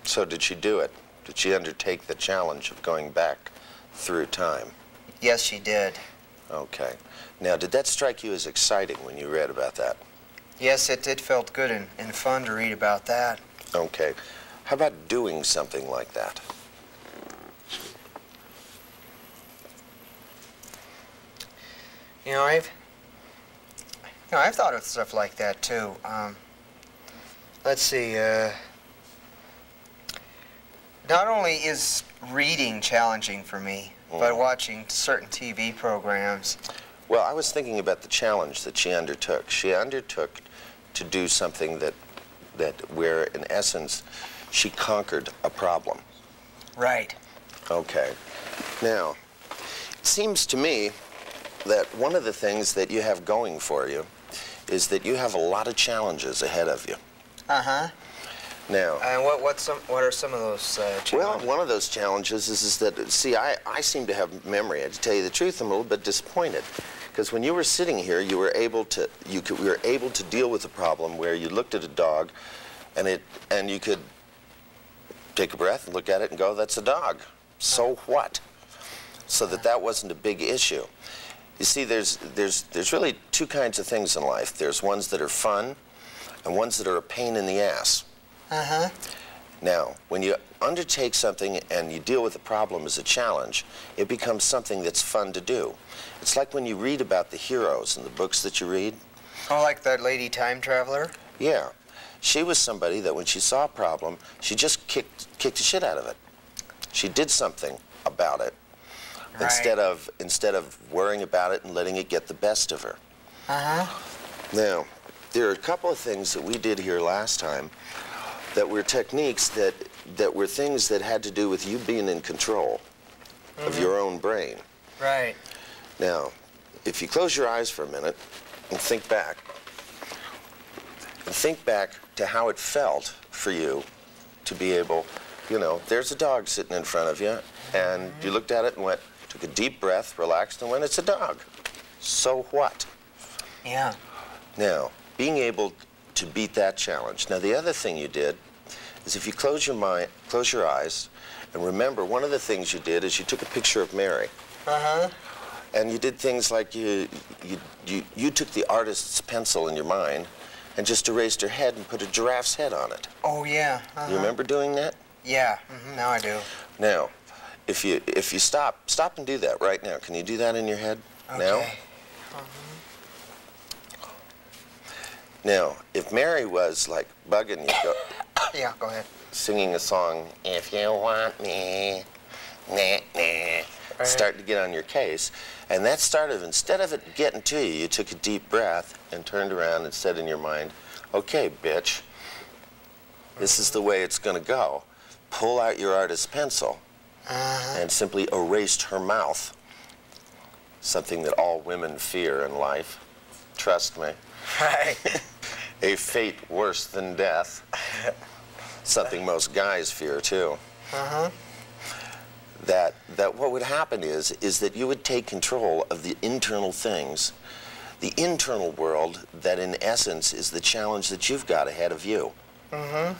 So did she do it? Did she undertake the challenge of going back through time? Yes, she did. Okay. Now, did that strike you as exciting when you read about that? Yes, it felt good and fun to read about that. Okay. How about doing something like that? You know, I've thought of stuff like that too. Let's see. Not only is reading challenging for me, but watching certain TV programs. Well, I was thinking about the challenge that she undertook. She undertook to do something that where, in essence, she conquered a problem. Right. Okay. Now, it seems to me that one of the things that you have going for you is that you have a lot of challenges ahead of you. Uh-huh. Now, And what are some of those challenges? well, one of those challenges is that, see, I seem to have memory. To tell you the truth, I'm a little bit disappointed. Because when you were sitting here, you were able to deal with a problem where you looked at a dog and you could take a breath and look at it and go, that's a dog. So what? So that wasn't a big issue. You see, there's really two kinds of things in life. There's ones that are fun and ones that are a pain in the ass. Uh-huh. Now, when you undertake something and you deal with a problem as a challenge, it becomes something that's fun to do. It's like when you read about the heroes in the books that you read. Oh, like that lady time traveler? Yeah. She was somebody that when she saw a problem, she just kicked the shit out of it. She did something about it. Right. Instead of worrying about it and letting it get the best of her. Uh-huh. Now, there are a couple of things that we did here last time that were techniques that were things that had to do with you being in control of your own brain. Right. Now, if you close your eyes for a minute and think back to how it felt for you to be able, you know, there's a dog sitting in front of you, and you looked at it and went, took a deep breath, relaxed, and went, it's a dog. So what? Yeah. Now, being able to beat that challenge. Now, the other thing you did is if you close your eyes, and remember, one of the things you did is you took a picture of Mary. Uh-huh. And you did things like you took the artist's pencil in your mind and just erased her head and put a giraffe's head on it. Oh, yeah. Uh-huh. You remember doing that? Yeah. Now I do. Now, if you stop and do that right now. Can you do that in your head Okay. now? Now, if Mary was like bugging you, Yeah, go ahead. singing a song, if you want me, nah, nah, starting to get on your case, and that started, instead of it getting to you, you took a deep breath and turned around and said in your mind, okay, bitch, this is the way it's going to go. Pull out your artist's pencil and simply erased her mouth, something that all women fear in life. Trust me. Right. A fate worse than death. Something most guys fear too. Uh-huh. That what would happen is that you would take control of the internal things, the internal world that in essence is the challenge that you've got ahead of you. Mm-hmm.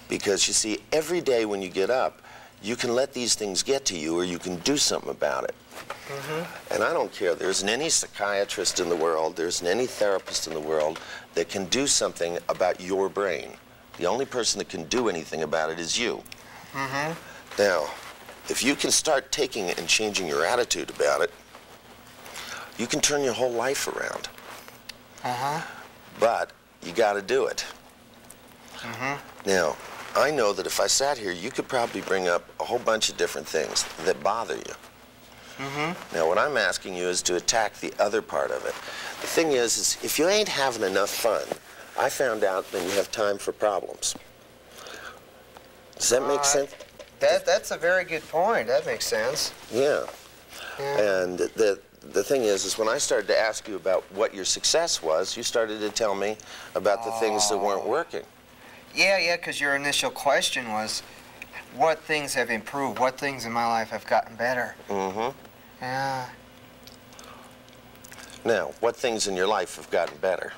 Because you see, every day when you get up, you can let these things get to you or you can do something about it. Mm-hmm. And I don't care, there isn't any psychiatrist in the world, there isn't any therapist in the world that can do something about your brain. The only person that can do anything about it is you. Mm-hmm. Now, if you can start taking it and changing your attitude about it, you can turn your whole life around. Uh-huh. But you got to do it. Mm-hmm. Now, I know that if I sat here, you could probably bring up a whole bunch of different things that bother you. Mm-hmm. Now, what I'm asking you is to attack the other part of it. The thing is if you ain't having enough fun, I found out then you have time for problems. Does that make sense? That's a very good point. That makes sense. Yeah. Yeah. And the thing is when I started to ask you about what your success was, you started to tell me about the things that weren't working. Yeah, because your initial question was, what things have improved? What things in my life have gotten better? Mm-hmm. Yeah. Now, what things in your life have gotten better?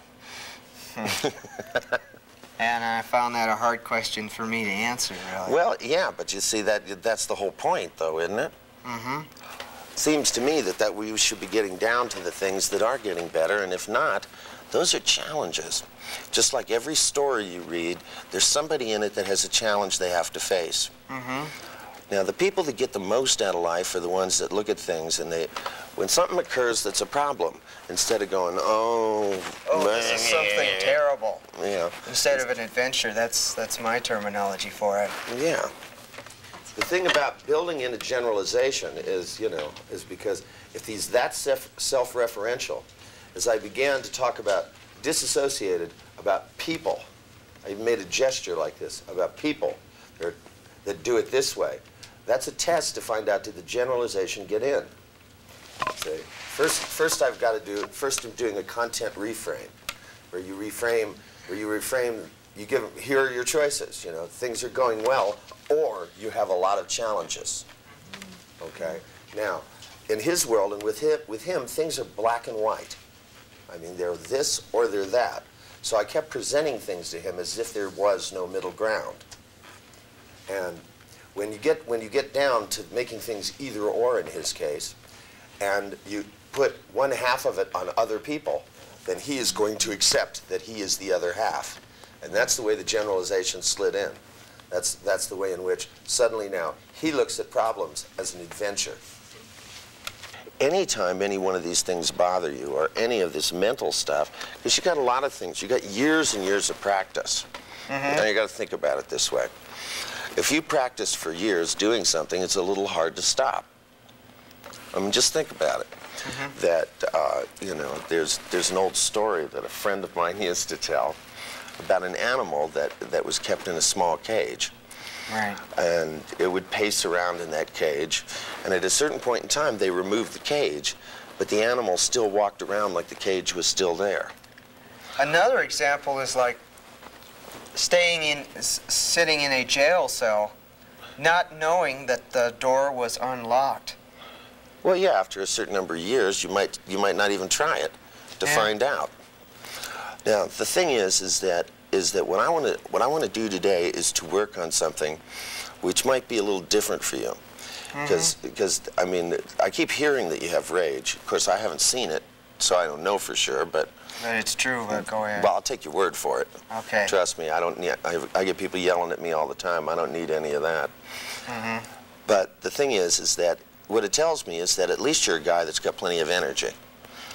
And I found that a hard question for me to answer, really. Well, yeah, but you see, that's the whole point, though, isn't it? Mm-hmm. Seems to me that we should be getting down to the things that are getting better, and if not, those are challenges. Just like every story you read, there's somebody in it that has a challenge they have to face. Mm-hmm. Now, the people that get the most out of life are the ones that look at things and when something occurs that's a problem, instead of going, oh, this is something terrible. Yeah. Instead of an adventure, that's my terminology for it. Yeah. The thing about building in a generalization is, is because if he's that self-referential, as I began to talk about disassociated, about people, I even made a gesture like this, about people that do it this way. That's a test to find out, did the generalization get in? See? First I've got to do, first I'm doing a content reframe, where you reframe, you give them, here are your choices, things are going well, or you have a lot of challenges, okay? Now, in his world and with him, things are black and white. I mean, they're this or they're that. So I kept presenting things to him as if there was no middle ground. And when you get down to making things either or in his case, and you put one half of it on other people, then he is going to accept that he is the other half. And that's the way the generalization slid in. That's the way in which suddenly now he looks at problems as an adventure. Anytime any one of these things bother you, or any of this mental stuff, because you got a lot of things, you got years and years of practice. Now you got to think about it this way. If you practice for years doing something, it's a little hard to stop. I mean, just think about it. That, there's an old story that a friend of mine used to tell about an animal that was kept in a small cage. Right. And it would pace around in that cage, and at a certain point in time, they removed the cage, but the animal still walked around like the cage was still there. Another example is like sitting in a jail cell, not knowing that the door was unlocked. Well, yeah, after a certain number of years, you might not even try it to find out. Now, the thing is that what I want to do today is to work on something which might be a little different for you, because I mean, I keep hearing that you have rage. Of course, I haven't seen it, so I don't know for sure, but it's true. But go ahead. Well, I'll take your word for it. Okay. Trust me, I don't need. I get people yelling at me all the time. I don't need any of that. But the thing is that what it tells me is that at least you're a guy that's got plenty of energy.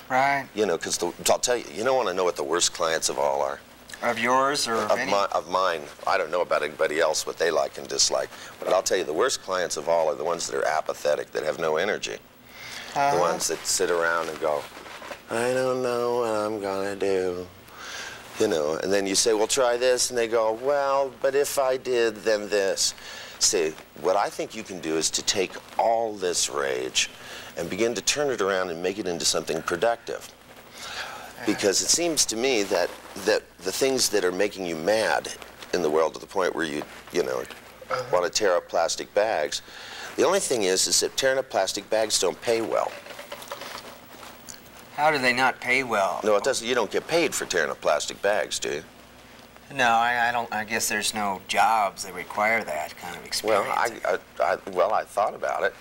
Right. Because I'll tell you, you don't want to know what the worst clients of all are. Of yours or of any? Of mine. I don't know about anybody else, what they like and dislike. But I'll tell you, the worst clients of all are the ones that are apathetic, that have no energy. The ones that sit around and go, I don't know what I'm going to do. And then you say, well, try this. And they go, well, but if I did, then this. See, what I think you can do is to take all this rage and begin to turn it around and make it into something productive. Because it seems to me that the things that are making you mad in the world, to the point where you want to tear up plastic bags, the only thing is that tearing up plastic bags don't pay well. How do they not pay well? No, it doesn't. You don't get paid for tearing up plastic bags, do you? No, I don't. I guess there's no jobs that require that kind of experience. Well, I thought about it,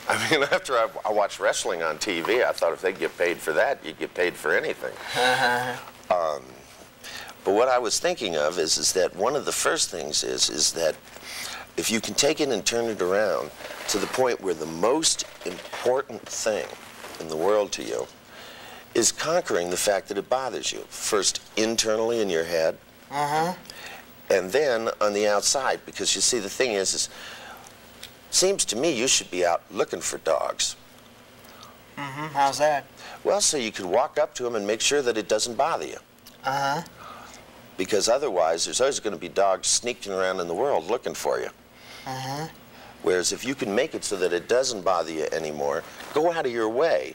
I mean, after I watched wrestling on TV, I thought if they get paid for that, you get paid for anything. But what I was thinking of is that one of the first things is that if you can take it and turn it around to the point where the most important thing in the world to you is conquering the fact that it bothers you. First internally in your head, and then on the outside. Because you see, the thing is seems to me you should be out looking for dogs. How's that? Well, so you could walk up to them and make sure that it doesn't bother you. Because otherwise, there's always going to be dogs sneaking around in the world looking for you. Whereas if you can make it so that it doesn't bother you anymore, go out of your way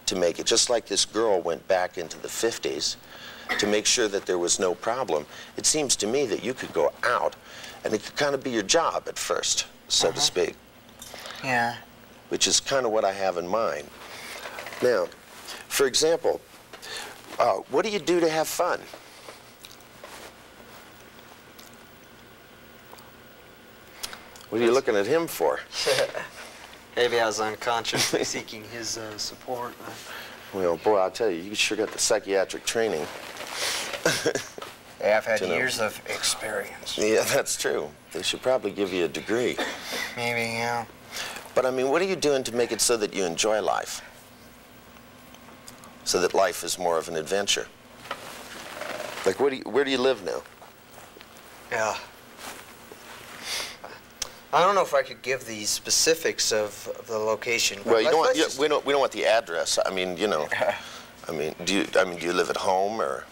to make it, just like this girl went back into the 50s to make sure that there was no problem. It seems to me that you could go out, and it could kind of be your job at first, so to speak. Yeah. Which is kind of what I have in mind. Now, for example, what do you do to have fun? What are you looking at him for? Maybe I was unconsciously seeking his support. Well, boy, I'll tell you, you sure got the psychiatric training. Yeah, I've had You know. years of experience. Yeah, that's true. They should probably give you a degree. Maybe, yeah. But I mean, what are you doing to make it so that you enjoy life? So that life is more of an adventure? Like, where do you live now? Yeah. I don't know if I could give the specifics of the location. Well, you don't want, let's we don't want the address. I mean, you know. I mean, do you live at home or?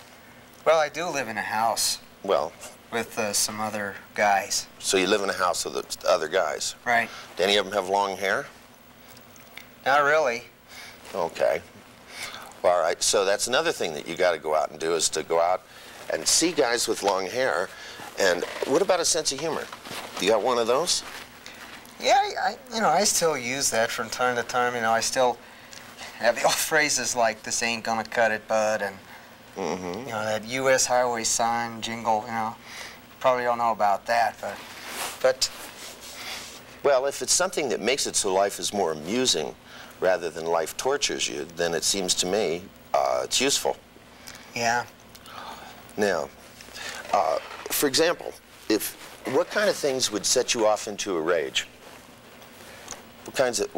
Well, I do live in a house Well, with some other guys. so you live in a house with the other guys. Right. Do any of them have long hair? Not really. Okay. Well, all right. So that's another thing that you got to go out and do is to go out and see guys with long hair. And what about a sense of humor? You got one of those? Yeah, I still use that from time to time. You know, I still have the old phrases like "This ain't gonna cut it, bud," and you know that U.S. highway sign jingle. You know, probably don't know about that, but Well, if it's something that makes it so life is more amusing rather than life tortures you, then it seems to me it's useful. yeah. Now, for example, what kind of things would set you off into a rage? What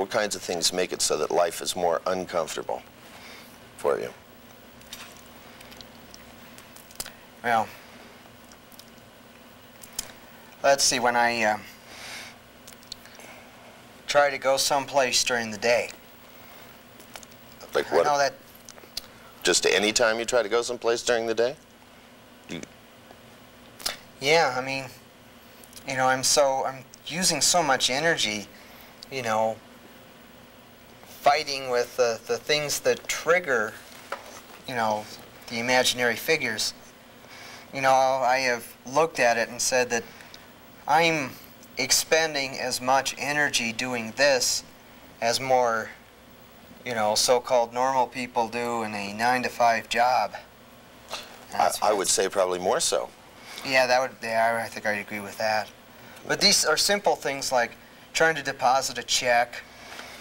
kinds of things make it so that life is more uncomfortable for you? Well, let's see. When I try to go someplace during the day, Like I what? know that. Just any time you try to go someplace during the day? Yeah, I mean, you know, I'm using so much energy, you know, fighting with the things that trigger, you know, the imaginary figures. You know, I have looked at it and said that I'm expending as much energy doing this as more, you know, so-called normal people do in a 9-to-5 job. I would say probably more so. Yeah, I think I'd agree with that. But these are simple things like trying to deposit a check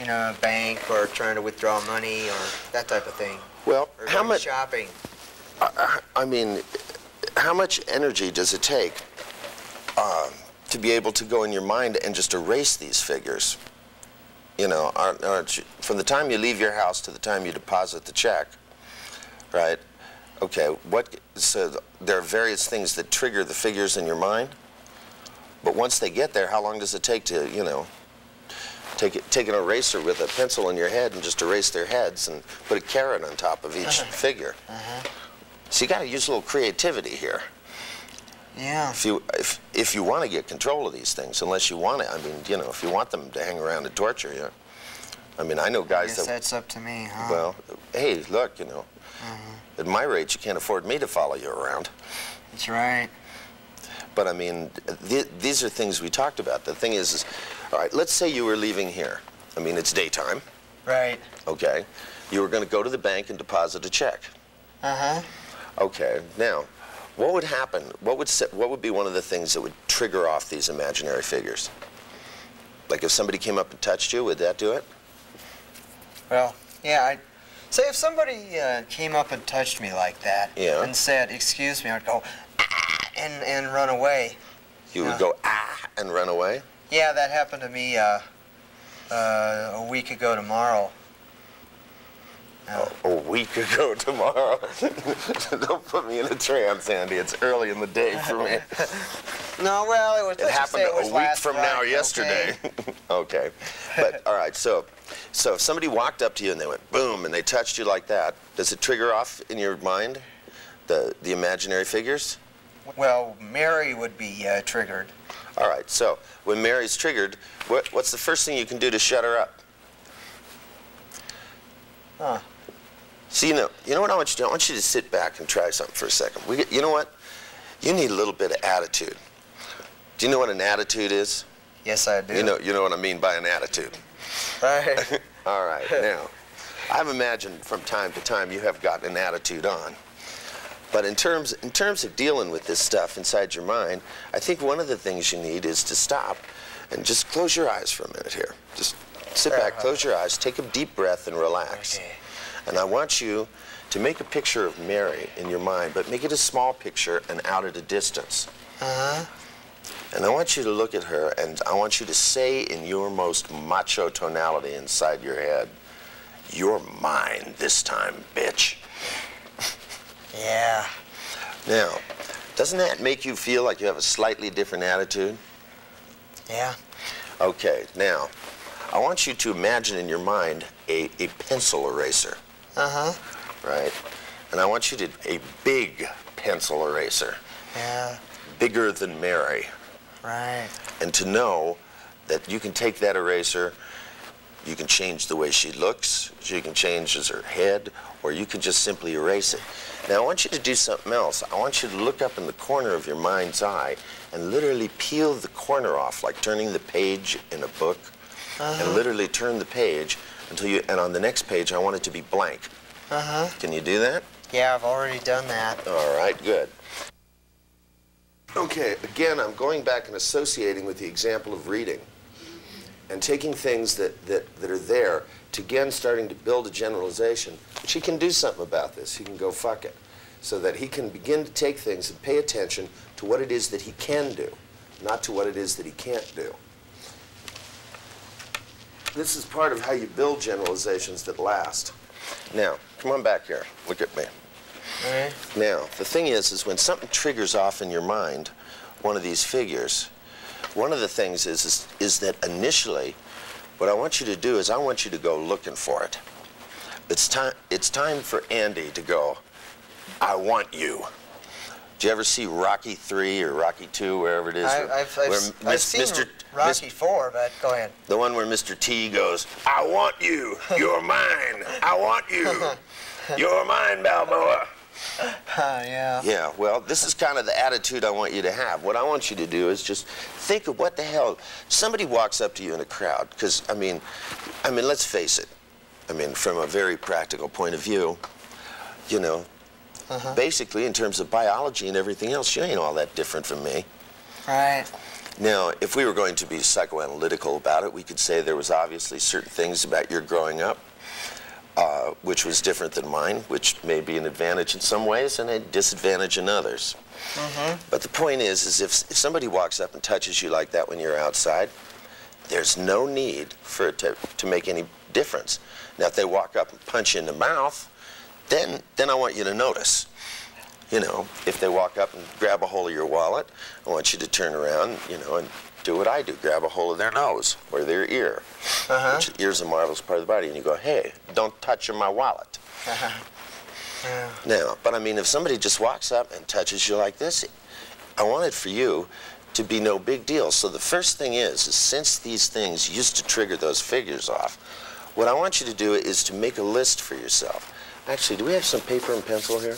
in a bank or trying to withdraw money or that type of thing. Well, Or how going much? shopping. I mean, how much energy does it take to be able to go in your mind and just erase these figures? You know, from the time you leave your house to the time you deposit the check, right? Okay, so there are various things that trigger the figures in your mind, but once they get there, how long does it take to, you know, take an eraser with a pencil in your head and just erase their heads and put a caret on top of each figure? So you got to use a little creativity here. Yeah. If you want to get control of these things, unless you want to, I mean, you know, if you want them to hang around and torture you. I mean, I know I guys guess that, that's up to me, huh? well, hey, look, you know, at my age, you can't afford me to follow you around. That's right. But I mean, these are things we talked about. The thing is, all right, let's say you were leaving here. I mean, it's daytime, Right. okay? You were going to go to the bank and deposit a check. Uh-huh. Okay, now, what would happen? What would be one of the things that would trigger off these imaginary figures? Like if somebody came up and touched you, would that do it? Well, yeah, I'd say if somebody came up and touched me like that Yeah. and said, "Excuse me," I'd go, "Ah," and run away. You would go, ah, and run away? Yeah, that happened to me a week ago tomorrow. A week ago tomorrow. Don't put me in a trance, Andy. It's early in the day for me. No, well, it was. It happened a week last from now Friday, yesterday. okay? Okay. But, all right, so if somebody walked up to you and they went boom and they touched you like that, does it trigger off in your mind the imaginary figures? Well, Mary would be triggered. All right, so when Mary's triggered, what's the first thing you can do to shut her up? Huh. So you know what I want you to do? I want you to sit back and try something for a second. You know what? You need a little bit of attitude. Do you know what an attitude is? Yes, I do. You know what I mean by an attitude. Right. All right, now, I've imagined from time to time you have gotten an attitude on. But in terms of dealing with this stuff inside your mind, I think one of the things you need is to stop and just close your eyes for a minute here. Just sit back, close your eyes, take a deep breath and relax. Okay. And I want you to make a picture of Mary in your mind, but make it a small picture and out at a distance. Uh-huh. And I want you to look at her, and I want you to say in your most macho tonality inside your head, "You're mine this time, bitch." Yeah. Now, doesn't that make you feel like you have a slightly different attitude? Yeah. Okay, now, I want you to imagine in your mind a pencil eraser, Uh-huh. right? And I want you to, a big pencil eraser, Yeah. bigger than Mary. Right. And to know that you can take that eraser, you can change the way she looks, you can change her head, or you can just simply erase it. Now I want you to do something else. I want you to look up in the corner of your mind's eye and literally peel the corner off, like turning the page in a book, and literally turn the page until you, and on the next page I want it to be blank. Uh-huh. Can you do that? Yeah, I've already done that. All right, good. Okay, again, I'm going back and associating with the example of reading and taking things that are there to, again, starting to build a generalization. But he can do something about this. He can go fuck it. So that he can begin to take things and pay attention to what it is that he can do, not to what it is that he can't do. This is part of how you build generalizations that last. Now, come on back here. Look at me. All right. Now, the thing is when something triggers off in your mind one of these figures, one of the things is that initially, what I want you to do is I want you to go looking for it. It's time for Andy to go, "I want you." Did you ever see Rocky 3 or Rocky 2, wherever it is? I've seen Rocky 4, but go ahead. The one where Mr. T goes, "I want you, you're mine, I want you, you're mine, Balboa." Yeah. Yeah, well, this is kind of the attitude I want you to have. What I want you to do is just think of what the hell, somebody walks up to you in a crowd, because, I mean, let's face it, from a very practical point of view, you know, basically in terms of biology and everything else, you ain't all that different from me. Right. Now, if we were going to be psychoanalytical about it, we could say there was obviously certain things about your growing up which was different than mine, which may be an advantage in some ways and a disadvantage in others. But the point is if somebody walks up and touches you like that when you're outside, there's no need for it to make any difference. Now, if they walk up and punch you in the mouth, then I want you to notice. You know, if they walk up and grab a hold of your wallet, I want you to turn around, you know, and do what I do, grab a hold of their nose or their ear. Which ear's a marvelous part of the body, and you go, "Hey, don't touch my wallet." Yeah. Now, but I mean, if somebody just walks up and touches you like this, I want it for you to be no big deal. So the first thing is since these things used to trigger those figures off, what I want you to do is to make a list for yourself. Actually, do we have some paper and pencil here?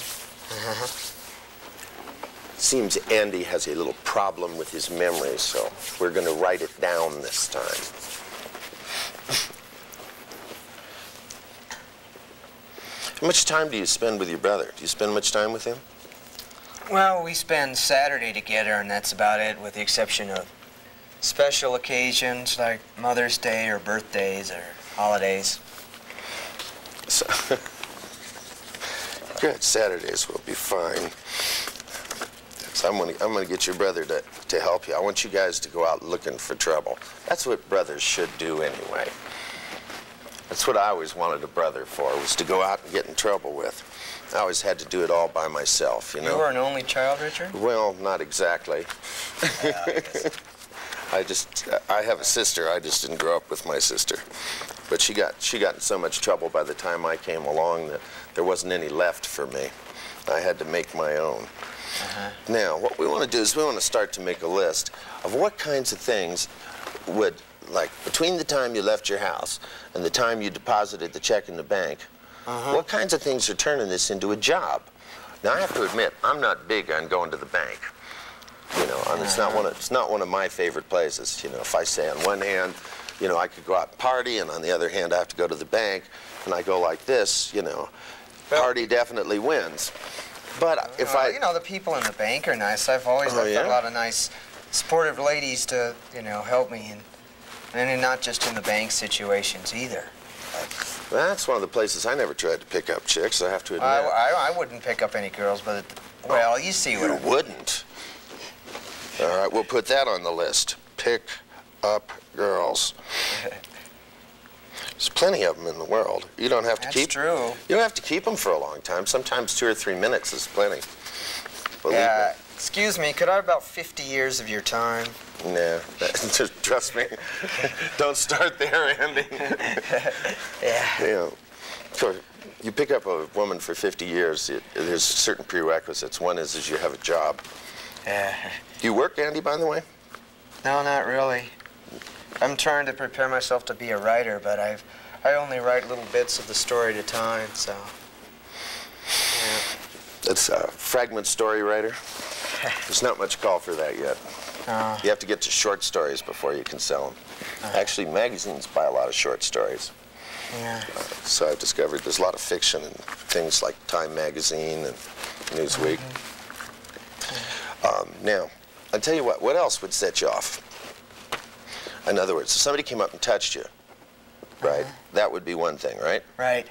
Seems Andy has a little problem with his memory, so we're going to write it down this time. How much time do you spend with your brother? Do you spend much time with him? Well, we spend Saturday together, and that's about it, with the exception of special occasions like Mother's Day or birthdays or holidays. So, good. Saturdays will be fine. So I'm gonna get your brother to help you. I want you guys to go out looking for trouble. That's what brothers should do anyway. That's what I always wanted a brother for, was to go out and get in trouble with. I always had to do it all by myself, you know. You were an only child, Richard? Well, not exactly. I have a sister. I just didn't grow up with my sister. But she got in so much trouble by the time I came along that there wasn't any left for me. I had to make my own. Now, what we want to do is we want to start to make a list of what kinds of things would, like, between the time you left your house and the time you deposited the check in the bank, what kinds of things are turning this into a job? Now, I have to admit, I'm not big on going to the bank. You know, and it's not one of my favorite places. You know, if I say on one hand, you know, I could go out and party, and on the other hand, I have to go to the bank, and I go like this, you know, party definitely wins. But if you know, the people in the bank are nice. I've always met a lot of nice, supportive ladies to, you know, help me, and not just in the bank situations either. But That's one of the places I never tried to pick up chicks, I have to admit. I wouldn't pick up any girls, but, well, you see what You I mean. wouldn't. All right, we'll put that on the list. Pick up girls. There's plenty of them in the world. You don't have to That's keep. true. You don't have to keep them for a long time. Sometimes 2 or 3 minutes is plenty. Believe Yeah, excuse me, could I have about 50 years of your time? me. Nah, just trust me. Don't start there, Andy. Yeah. You know, so you pick up a woman for 50 years. There's certain prerequisites. One is you have a job. Yeah. Do you work, Andy, by the way? No, not really. I'm trying to prepare myself to be a writer, but I only write little bits of the story at a time, so. Yeah. That's a fragment story writer. There's not much call for that yet. You have to get to short stories before you can sell them. Actually, magazines buy a lot of short stories. Yeah. So I've discovered there's a lot of fiction in things like Time Magazine and Newsweek. Now, I'll tell you what else would set you off? In other words, if somebody came up and touched you, right? That would be one thing, right? Right.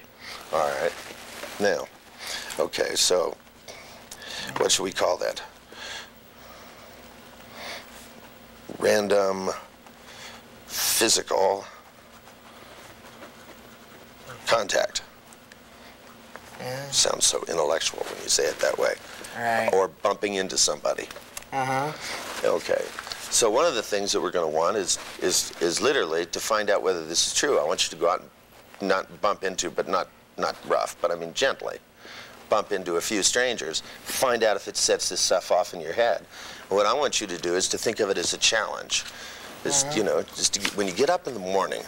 All right. Now, okay, so what should we call that? Random physical contact. Yeah. Sounds so intellectual when you say it that way. Right. Or bumping into somebody. Uh-huh. Okay. So one of the things that we're going to want is literally to find out whether this is true. I want you to go out and not bump into, but not rough, but I mean gently. Bump into a few strangers, find out if it sets this stuff off in your head. And what I want you to do is to think of it as a challenge. You know, when you get up in the morning,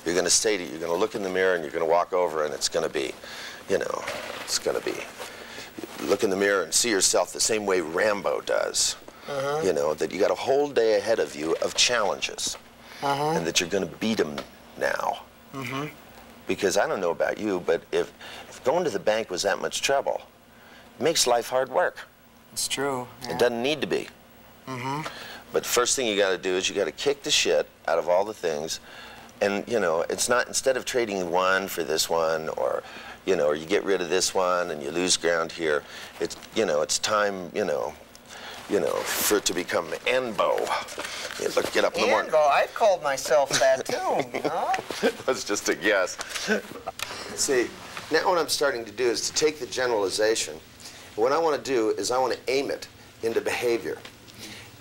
you're going to say to you're going to look in the mirror and you're going to walk over and it's going to be, you know, it's going to be, look in the mirror and see yourself the same way Rambo does. You know, that you got a whole day ahead of you of challenges. And that you're going to beat them now. Because I don't know about you, but if going to the bank was that much trouble, it makes life hard work. It's true. Yeah. It doesn't need to be. But the first thing you got to do is you got to kick the shit out of all the things. And, you know, it's not, instead of trading one for this one, or, you know, or you get rid of this one and you lose ground here, it's, you know, it's time, you know, for it to become Anbo. You look, get up in the morning. Anbo, I've called myself that too, you know? That's just a guess. See, now what I'm starting to do is to take the generalization. What I want to do is I want to aim it into behavior.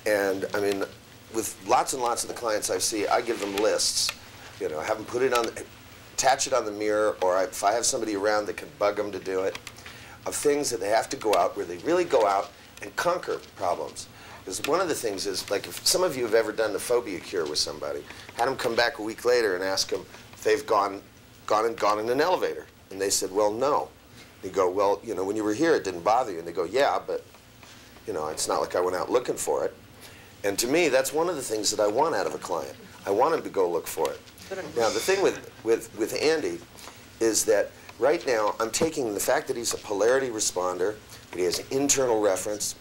And, I mean, with lots and lots of the clients I see, I give them lists. You know, have them put it on, attach it on the mirror, or if I have somebody around that can bug them to do it, of things that they have to go out, where they really go out and conquer problems. Because one of the things is, like, if some of you have ever done the phobia cure with somebody, had them come back a week later and ask them if they've gone in an elevator. And they said, well, no. You go, well, you know, when you were here, it didn't bother you. And they go, yeah, but, you know, it's not like I went out looking for it. And to me, that's one of the things that I want out of a client. I want him to go look for it. Now, the thing with Andy is that right now, I'm taking the fact that he's a polarity responder, that he has an internal reference.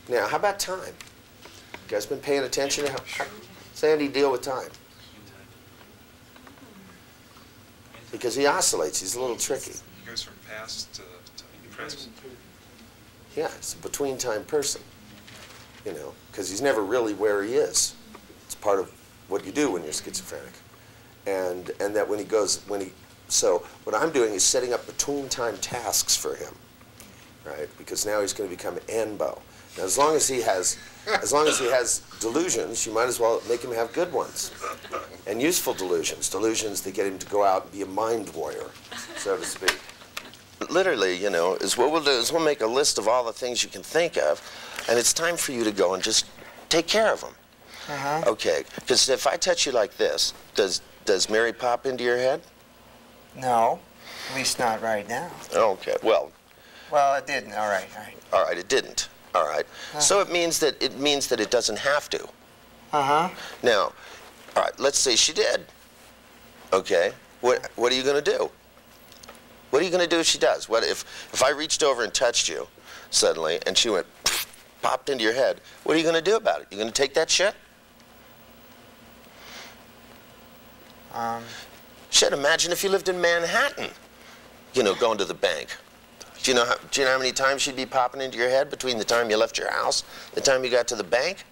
Now, how about time? You guys been paying attention to how does Andy deal with time? Because he oscillates. He's a little tricky. He goes from past to present. Yeah, it's a between time person, you know, because he's never really where he is. It's part of what you do when you're schizophrenic. And that so what I'm doing is setting up between time tasks for him, right? Because now he's going to become Anbo. Now, as long as he has delusions, you might as well make him have good ones. And useful delusions that get him to go out and be a mind warrior, so to speak. Literally, you know, is what we'll do is we'll make a list of all the things you can think of, and it's time for you to go and just take care of them. Okay, because if I touch you like this, does Mary pop into your head? No, at least not right now. Okay, well. Well, it didn't. All right, all right. All right, it didn't. All right. So it means that it doesn't have to. Now, all right, let's say she did. Okay, what are you going to do? What are you going to do if she does? What if I reached over and touched you suddenly and she went, popped into your head? What are you going to do about it? You going to take that shit? Shit, imagine if you lived in Manhattan, you know, going to the bank. Do you know how many times she'd be popping into your head between the time you left your house, the time you got to the bank?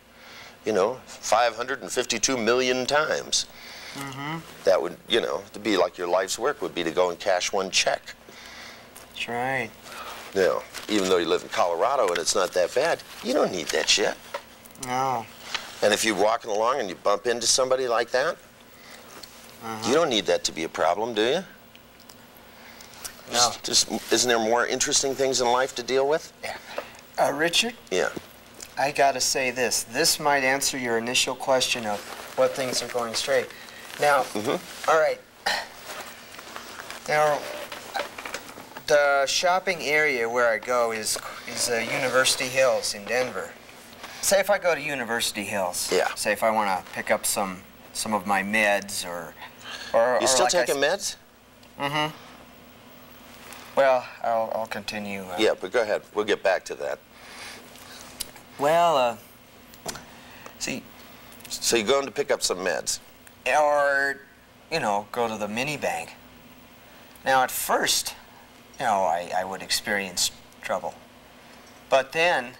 You know, 552 million times. Mm-hmm. That would, you know, to be like your life's work would be to go and cash one check. That's right. You know, even though you live in Colorado and it's not that bad, you don't need that shit. No. And if you're walking along and you bump into somebody like that, you don't need that to be a problem, do you? No. Isn't there more interesting things in life to deal with? Yeah. Richard? Yeah. I gotta say this. This might answer your initial question of what things are going straight. Now, all right. Now, the shopping area where I go is University Hills in Denver. Say if I go to University Hills. Yeah. Say if I want to pick up some of my meds or You still like taking meds? Mm-hmm. Well, I'll continue. Yeah, but go ahead. We'll get back to that. Well, see, So you're going to pick up some meds? or, you know, go to the mini bank. Now, at first, you know, I would experience trouble. But then,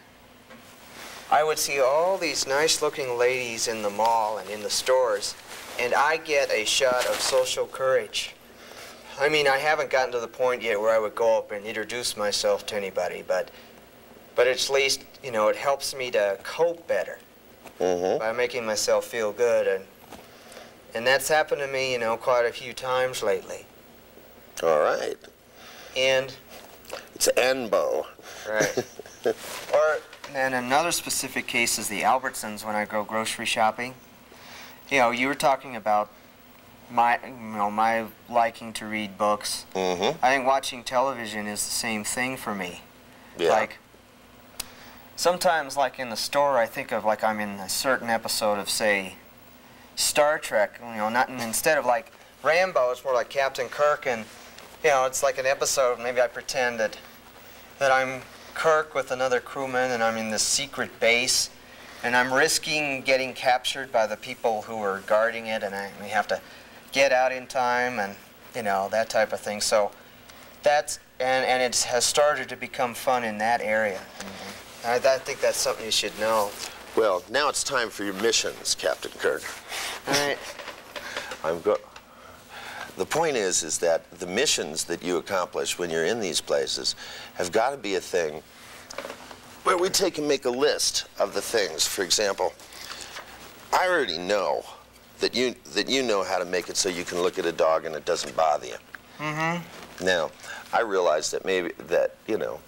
I would see all these nice-looking ladies in the mall and in the stores, and I get a shot of social courage. I mean, I haven't gotten to the point yet where I would go up and introduce myself to anybody, but at least, you know, it helps me to cope better by making myself feel good, and that's happened to me, you know, quite a few times lately. All right. And It's Anbo. right. Or and another specific case is the Albertsons when I go grocery shopping. You know, you were talking about my liking to read books. I think watching television is the same thing for me. Yeah. Like, sometimes, like in the store, I think of like I'm in a certain episode of, say, Star Trek. You know, not instead of like Rambo, it's more like Captain Kirk, and you know, it's like an episode. Maybe I pretend that I'm Kirk with another crewman, and I'm in this secret base, and I'm risking getting captured by the people who are guarding it, and we have to get out in time, and you know, that type of thing. So that's and it has started to become fun in that area. I think that's something you should know. Well, now it's time for your missions, Captain Kirk. All right. The point is that the missions that you accomplish when you're in these places have got to be a thing where we take and make a list of the things. For example, I already know that you know how to make it so you can look at a dog and it doesn't bother you. Now, I realize that maybe that, you know,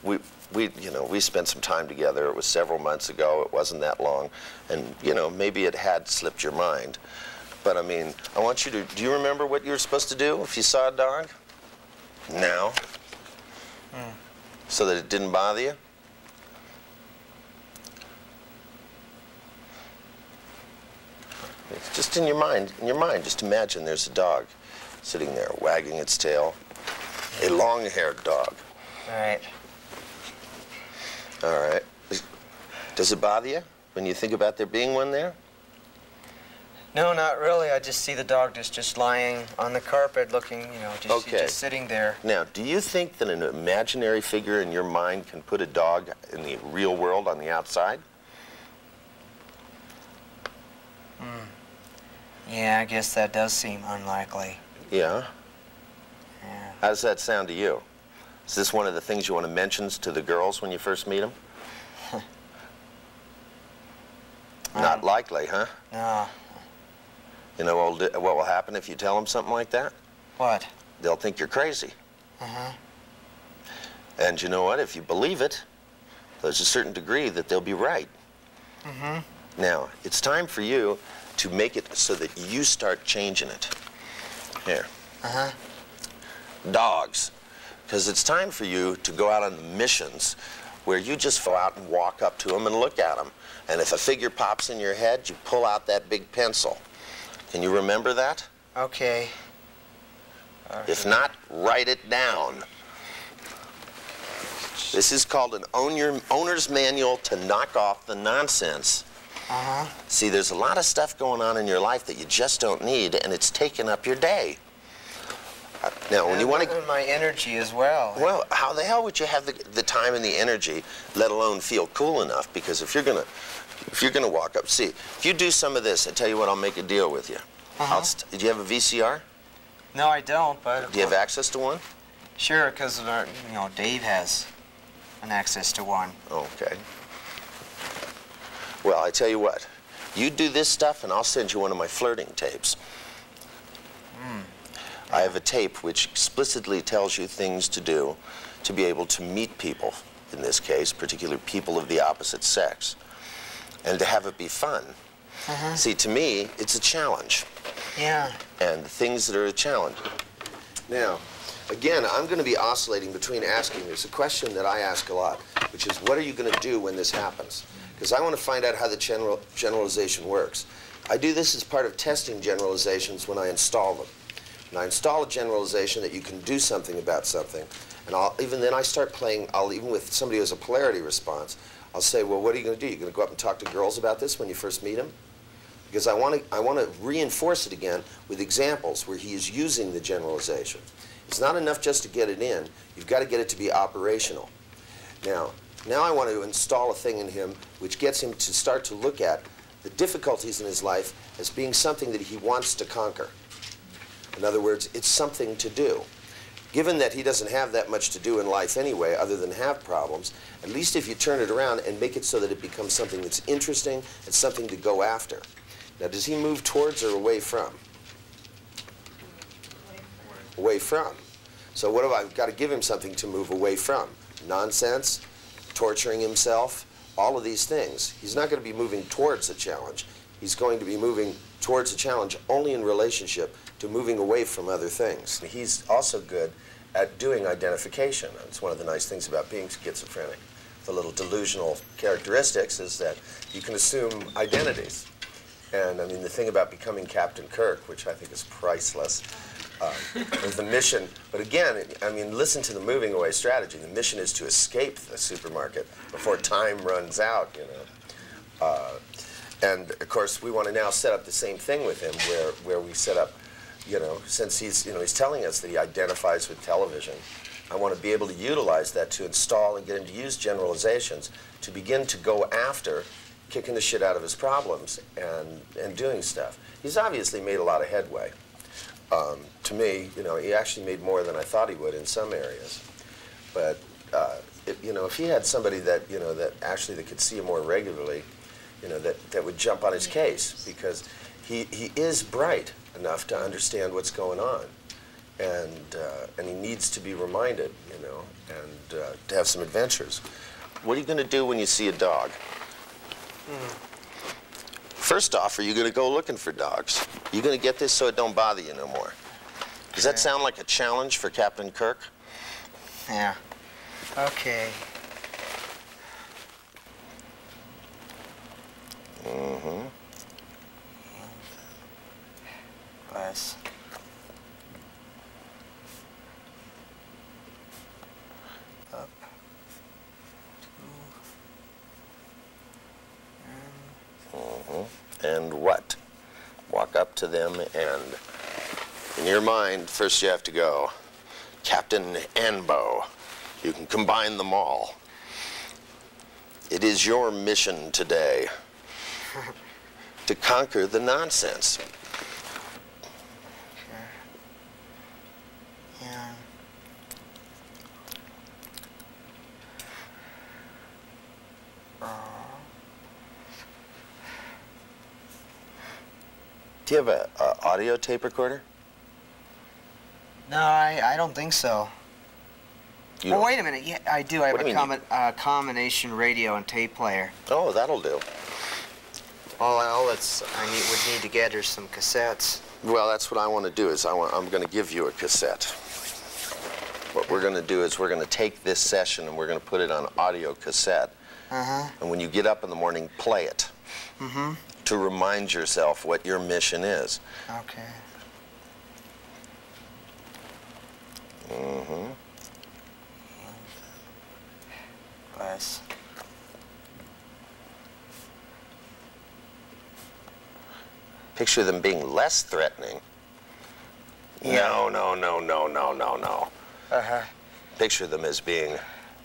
we spent some time together. It was several months ago. It wasn't that long. And, you know, maybe it had slipped your mind. But, I mean, I want you to, do you remember what you were supposed to do if you saw a dog? Now? So that it didn't bother you? It's just in your mind, just imagine there's a dog sitting there wagging its tail. A long-haired dog. All right. All right. Does it bother you when you think about there being one there? No, not really. I just see the dog just lying on the carpet looking, you know, just sitting there. Now, do you think that an imaginary figure in your mind can put a dog in the real world on the outside? Yeah, I guess that does seem unlikely. Yeah? Yeah. How does that sound to you? Is this one of the things you want to mention to the girls when you first meet them? Not likely, huh? No. You know what will happen if you tell them something like that? What? They'll think you're crazy. And you know what? If you believe it, there's a certain degree that they'll be right. Now, it's time for you to make it so that you start changing it. Here. Dogs. Because it's time for you to go out on missions where you just go out and walk up to them and look at them. And if a figure pops in your head, you pull out that big pencil. Can you remember that? Okay. If not, write it down. This is called an owner's manual to knock off the nonsense. See, there's a lot of stuff going on in your life that you just don't need, and it's taking up your day. Now, when you want to... And my energy as well. Well, how the hell would you have the time and the energy, let alone feel cool enough? Because if you're gonna walk up, see, if you do some of this, I tell you what, I'll make a deal with you. Do you have a VCR? No, I don't, but... Do you have access to one? Sure, because, you know, Dave has an access to one. Okay. Well, I tell you what, you do this stuff and I'll send you one of my flirting tapes. I have a tape which explicitly tells you things to do to be able to meet people, in this case, particularly people of the opposite sex, and to have it be fun. See, to me, it's a challenge. Yeah. And things that are a challenge. Now, again, I'm going to be oscillating between asking, there's a question that I ask a lot, which is, what are you going to do when this happens? Because I want to find out how the generalization works. I do this as part of testing generalizations when I install them. When I install a generalization that you can do something about something, and even then I start playing, even with somebody who has a polarity response, I'll say, well, what are you going to do? You're going to go up and talk to girls about this when you first meet them? Because I want to reinforce it again with examples where he is using the generalization. It's not enough just to get it in. You've got to get it to be operational. Now I want to install a thing in him which gets him to start to look at the difficulties in his life as being something that he wants to conquer. In other words, it's something to do. Given that he doesn't have that much to do in life anyway, other than have problems, at least if you turn it around and make it so that it becomes something that's interesting and something to go after. Now, does he move towards or away from? Away from. So what have I got to give him something to move away from? Nonsense, torturing himself, all of these things. He's not going to be moving towards a challenge. He's going to be moving towards a challenge only in relationship to moving away from other things. He's also good at doing identification. That's one of the nice things about being schizophrenic. The little delusional characteristics is that you can assume identities. And I mean, the thing about becoming Captain Kirk, which I think is priceless, is the mission. But again, I mean, listen to the moving away strategy. The mission is to escape the supermarket before time runs out, you know. And of course, we want to now set up the same thing with him, where we set up, you know, since he's telling us that he identifies with television, I want to be able to utilize that to install and get him to use generalizations to begin to go after kicking the shit out of his problems and doing stuff. He's obviously made a lot of headway. To me, you know, he actually made more than I thought he would in some areas. But, you know, if he had somebody that, you know, that could see him more regularly, you know, that would jump on his case, because he is bright enough to understand what's going on. And he needs to be reminded, you know, and to have some adventures. What are you going to do when you see a dog? First off, are you going to go looking for dogs? Are you going to get this so it don't bother you no more? Does that sound like a challenge for Captain Kirk? Yeah. Okay. Bus. Up. And what? Walk up to them and, in your mind, first you have to go, Captain Anbo. You can combine them all. It is your mission today to conquer the nonsense. Yeah. Do you have an audio tape recorder? No, I don't think so. Well, wait a minute. Yeah, I do. I have a combination radio and tape player. Oh, that'll do. All that's I would need to get are some cassettes. Well, that's what I want to do. I'm going to give you a cassette. What we're going to do is we're going to take this session and we're going to put it on audio cassette. And when you get up in the morning, play it. To remind yourself what your mission is. Okay. Bus. Picture them being less threatening. No, no, no, no, no, no, no. Uh-huh. Picture them as being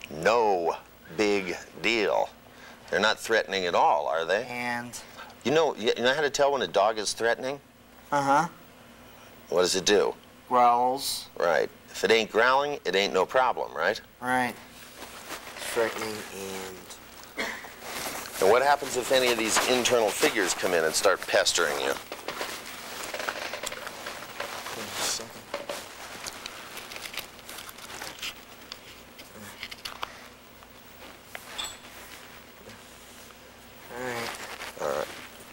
no big deal. They're not threatening at all, are they? And? You know how to tell when a dog is threatening? Uh-huh. What does it do? Growls. Right. If it ain't growling, it ain't no problem, right? Right. Threatening and... And what happens if any of these internal figures come in and start pestering you?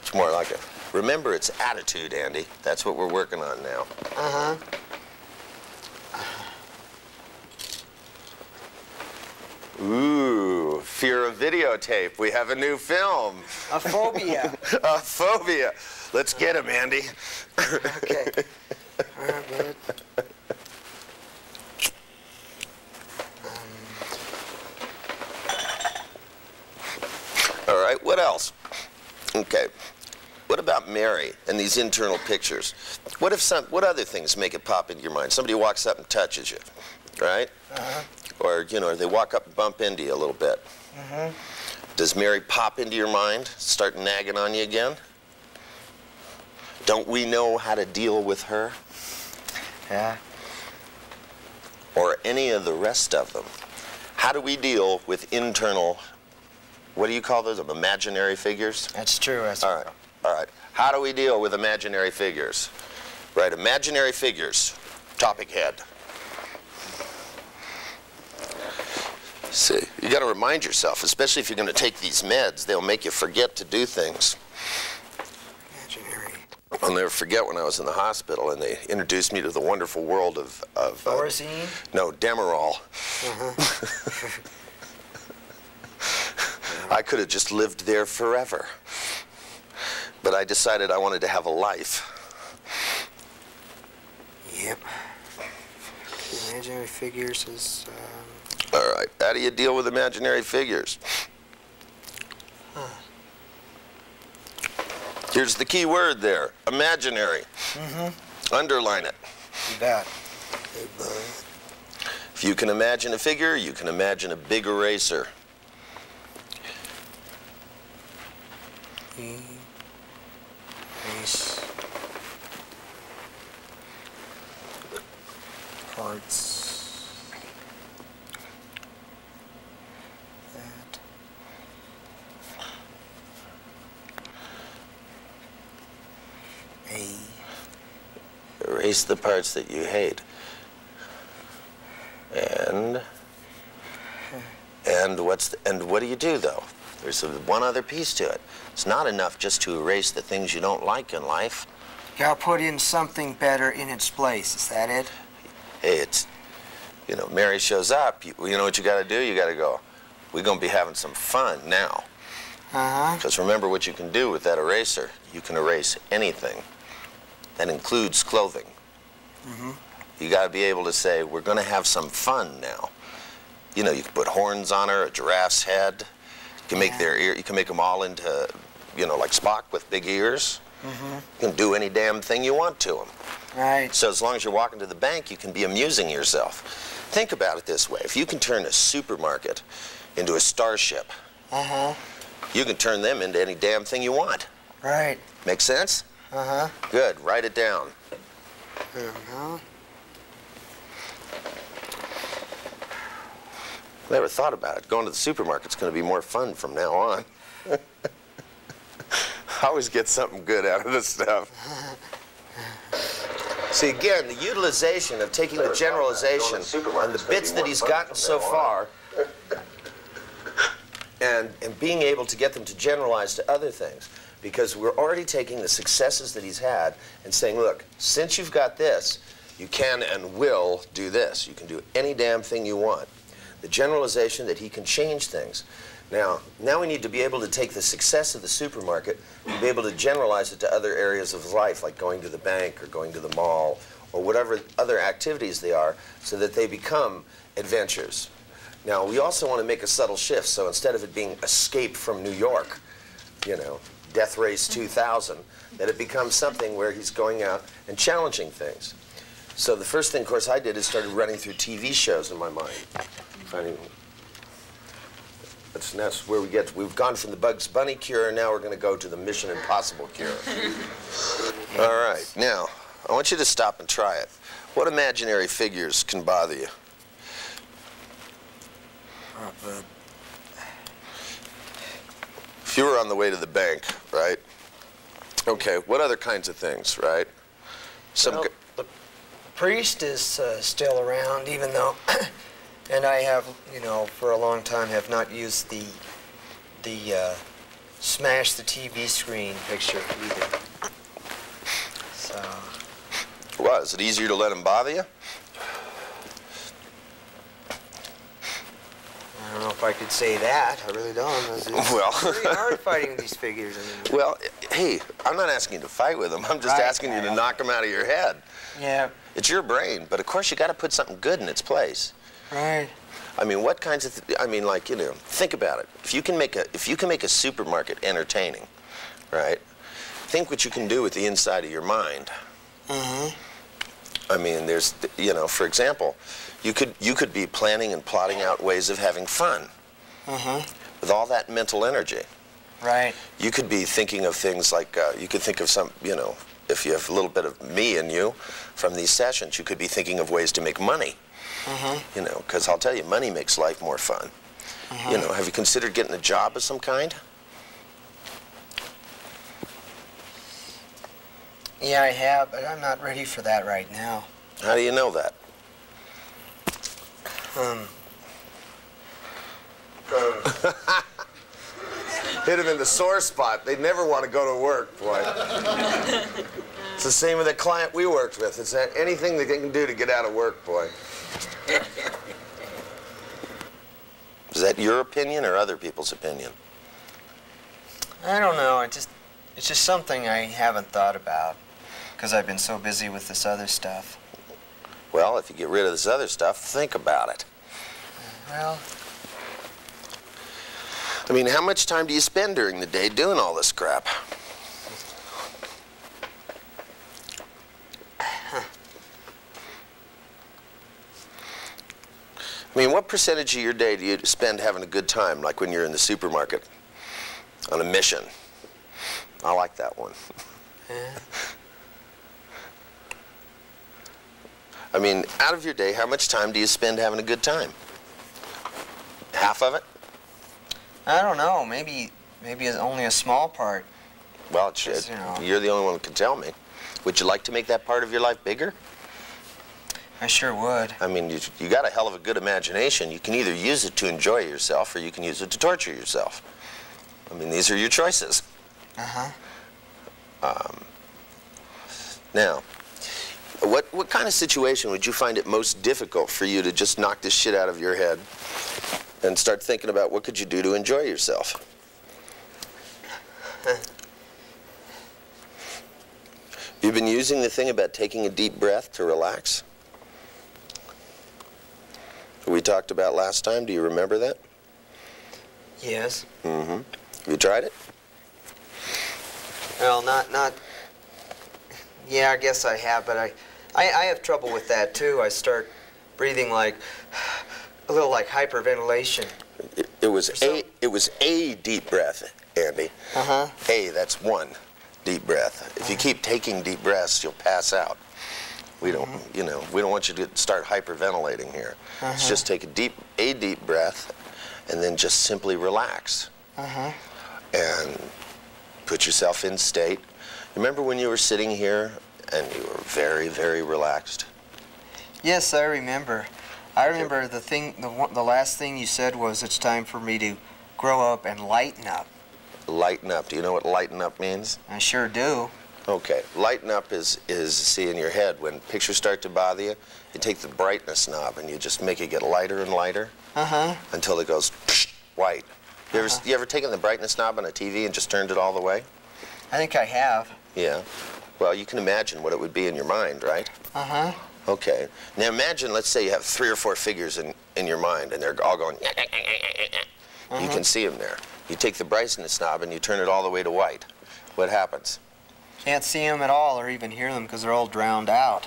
It's more like it. Remember, it's attitude, Andy. That's what we're working on now. Uh-huh. Ooh, fear of videotape. We have a new film. A phobia. A phobia. Let's get him, Andy. Okay. All right, bud. All right, what else? Okay. What about Mary and these internal pictures? What other things make it pop into your mind? Somebody walks up and touches you, right? Uh-huh. Or, they walk up and bump into you a little bit. Mm-hmm. Does Mary pop into your mind, start nagging on you again? Don't we know how to deal with her? Yeah. Or any of the rest of them? How do we deal with internal, what do you call those, imaginary figures? That's true. That's All right, all right. How do we deal with imaginary figures? Right, imaginary figures, topic head. See, you got to remind yourself, especially if you're going to take these meds, they'll make you forget to do things. Imaginary. I'll never forget when I was in the hospital and they introduced me to the wonderful world of Thorazine? No, Demerol. Uh-huh. I could have just lived there forever. But I decided I wanted to have a life. Yep. Imaginary figures is... All right, how do you deal with imaginary figures? Here's the key word there, imaginary. Mm-hmm. Underline it. You bet. If you can imagine a figure, you can imagine a big eraser. Erase. Parts. That. Erase the parts that you hate. And what do you do though? There's one other piece to it. It's not enough just to erase the things you don't like in life. You gotta put in something better in its place. Is that it? Hey, it's, Mary shows up. You know what you got to do? You got to go, we're going to be having some fun now. Uh-huh. Because remember what you can do with that eraser. You can erase anything. That includes clothing. Mm-hmm. You got to be able to say, we're going to have some fun now. You can put horns on her, a giraffe's head. You can make their ear. You can make them all into, like Spock with big ears. Mm-hmm. You can do any damn thing you want to them. Right. So as long as you're walking to the bank, you can be amusing yourself. Think about it this way. If you can turn a supermarket into a starship, Uh-huh. you can turn them into any damn thing you want. Right. Make sense? Uh-huh. Good. Write it down. Uh-huh. Never thought about it. Going to the supermarket's going to be more fun from now on. I always get something good out of this stuff. See, again, the utilization of taking the generalization on the bits that he's gotten so far and being able to get them to generalize to other things. Because we're already taking the successes that he's had and saying, look, since you've got this, you can and will do this. You can do any damn thing you want. The generalization that he can change things. Now we need to be able to take the success of the supermarket and be able to generalize it to other areas of life, like going to the bank or going to the mall or whatever other activities they are, so that they become adventures. Now, we also want to make a subtle shift, so instead of it being Escape from New York, Death Race 2000, that it becomes something where he's going out and challenging things. So the first thing, of course, I did is started running through TV shows in my mind. That's where we've gone from the Bugs Bunny cure, and now we're going to go to the Mission Impossible cure. All right, now, I want you to stop and try it. What imaginary figures can bother you? If you were on the way to the bank, right? Okay, what other kinds of things, right? Well, the priest is still around, even though, and I have, you know, for a long time have not used the smash the TV screen picture either. So. What, is it easier to let him bother you? I don't know if I could say that. I really don't. It's Well. very hard fighting these figures. Well, hey, I'm not asking you to fight with them. I'm just asking you to knock them out of your head. Yeah. It's your brain, but of course you got to put something good in its place. Right. I mean, what kinds of? Like, you know, think about it. If you can make a supermarket entertaining, right? Think what you can do with the inside of your mind. Mm-hmm. I mean, there's, you know, for example, you could be planning and plotting out ways of having fun. Mm-hmm. With all that mental energy. Right. You could be thinking of things like, you could think of some, you know, if you have a little bit of me in you from these sessions, you could be thinking of ways to make money. Mm-hmm. You know, because I'll tell you, money makes life more fun. Mm-hmm. You know, have you considered getting a job of some kind? Yeah, I have, but I'm not ready for that right now. How do you know that? Hit him in the sore spot. They'd never want to go to work, boy. It's the same with the client we worked with. It's anything that they can do to get out of work, boy. Is that your opinion or other people's opinion? I don't know. It's just something I haven't thought about because I've been so busy with this other stuff. Well, if you get rid of this other stuff, think about it. Well, I mean, how much time do you spend during the day doing all this crap? I mean, what percentage of your day do you spend having a good time, like when you're in the supermarket on a mission? I like that one. yeah. I mean, out of your day, how much time do you spend having a good time? Half of it? I don't know. Maybe it's only a small part. Well, it should. You know. You're the only one who can tell me. Would you like to make that part of your life bigger? I sure would. I mean, you got a hell of a good imagination. You can either use it to enjoy yourself or you can use it to torture yourself. I mean, these are your choices. Uh-huh. Now, what kind of situation would you find it most difficult for you to just knock this shit out of your head and start thinking about what could you do to enjoy yourself? You've been using the thing about taking a deep breath to relax? We talked about last time. Do you remember that? Yes. Mm-hmm. Have you tried it? Well, not. Yeah, I guess I have, but I have trouble with that too. I start breathing like a little like hyperventilation. It was a deep breath, Andy. Uh-huh. That's one deep breath. If you keep taking deep breaths, you'll pass out. We don't, you know, we don't want you to start hyperventilating here. It's just take a deep breath, and then just simply relax. And put yourself in state. Remember when you were sitting here and you were very, very relaxed? Yes, I remember. I remember the last thing you said was it's time for me to grow up and lighten up. Lighten up. Do you know what lighten up means? I sure do. Okay. Lighten up is see, in your head, when pictures start to bother you, you take the brightness knob and you just make it get lighter and lighter until it goes white. You ever taken the brightness knob on a TV and just turned it all the way? I think I have. Yeah. Well, you can imagine what it would be in your mind, right? Okay. Now imagine, let's say you have 3 or 4 figures in your mind, and they're all going, You can see them there. You take the brightness knob and you turn it all the way to white. What happens? Can't see them at all or even hear them because they're all drowned out.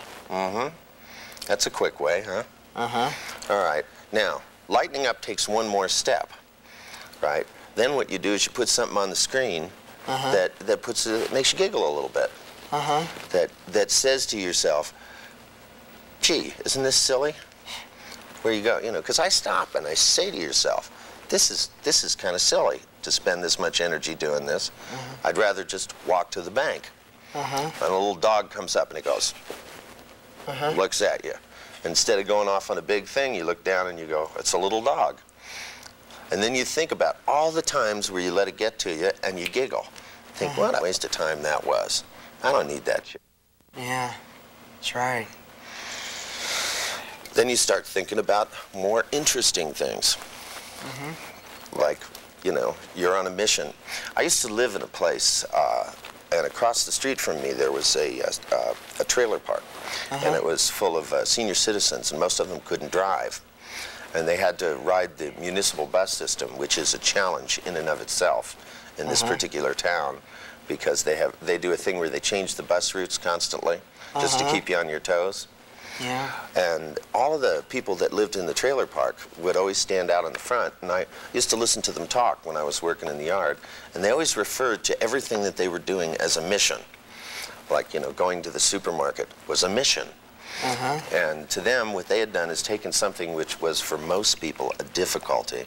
That's a quick way, huh? Uh-huh. All right. Now, lightening up takes one more step, right? Then what you do is you put something on the screen that makes you giggle a little bit. That says to yourself, gee, isn't this silly? Where you go, you know, because I stop and I say to yourself, this is kind of silly to spend this much energy doing this. I'd rather just walk to the bank. And a little dog comes up and it goes, looks at you. Instead of going off on a big thing, you look down and you go, it's a little dog. And then you think about all the times where you let it get to you and you giggle. Think, what a waste of time that was. I don't need that shit. Yeah, that's right. Then you start thinking about more interesting things. Like, you know, you're on a mission. I used to live in a place, and across the street from me there was a trailer park. And it was full of senior citizens, and most of them couldn't drive. And they had to ride the municipal bus system, which is a challenge in and of itself in this particular town, because they do a thing where they change the bus routes constantly, just to keep you on your toes. Yeah. And all of the people that lived in the trailer park would always stand out in the front, and I used to listen to them talk when I was working in the yard, and they always referred to everything that they were doing as a mission. Like, you know, going to the supermarket was a mission. And to them, what they had done is taken something which was, for most people, a difficulty,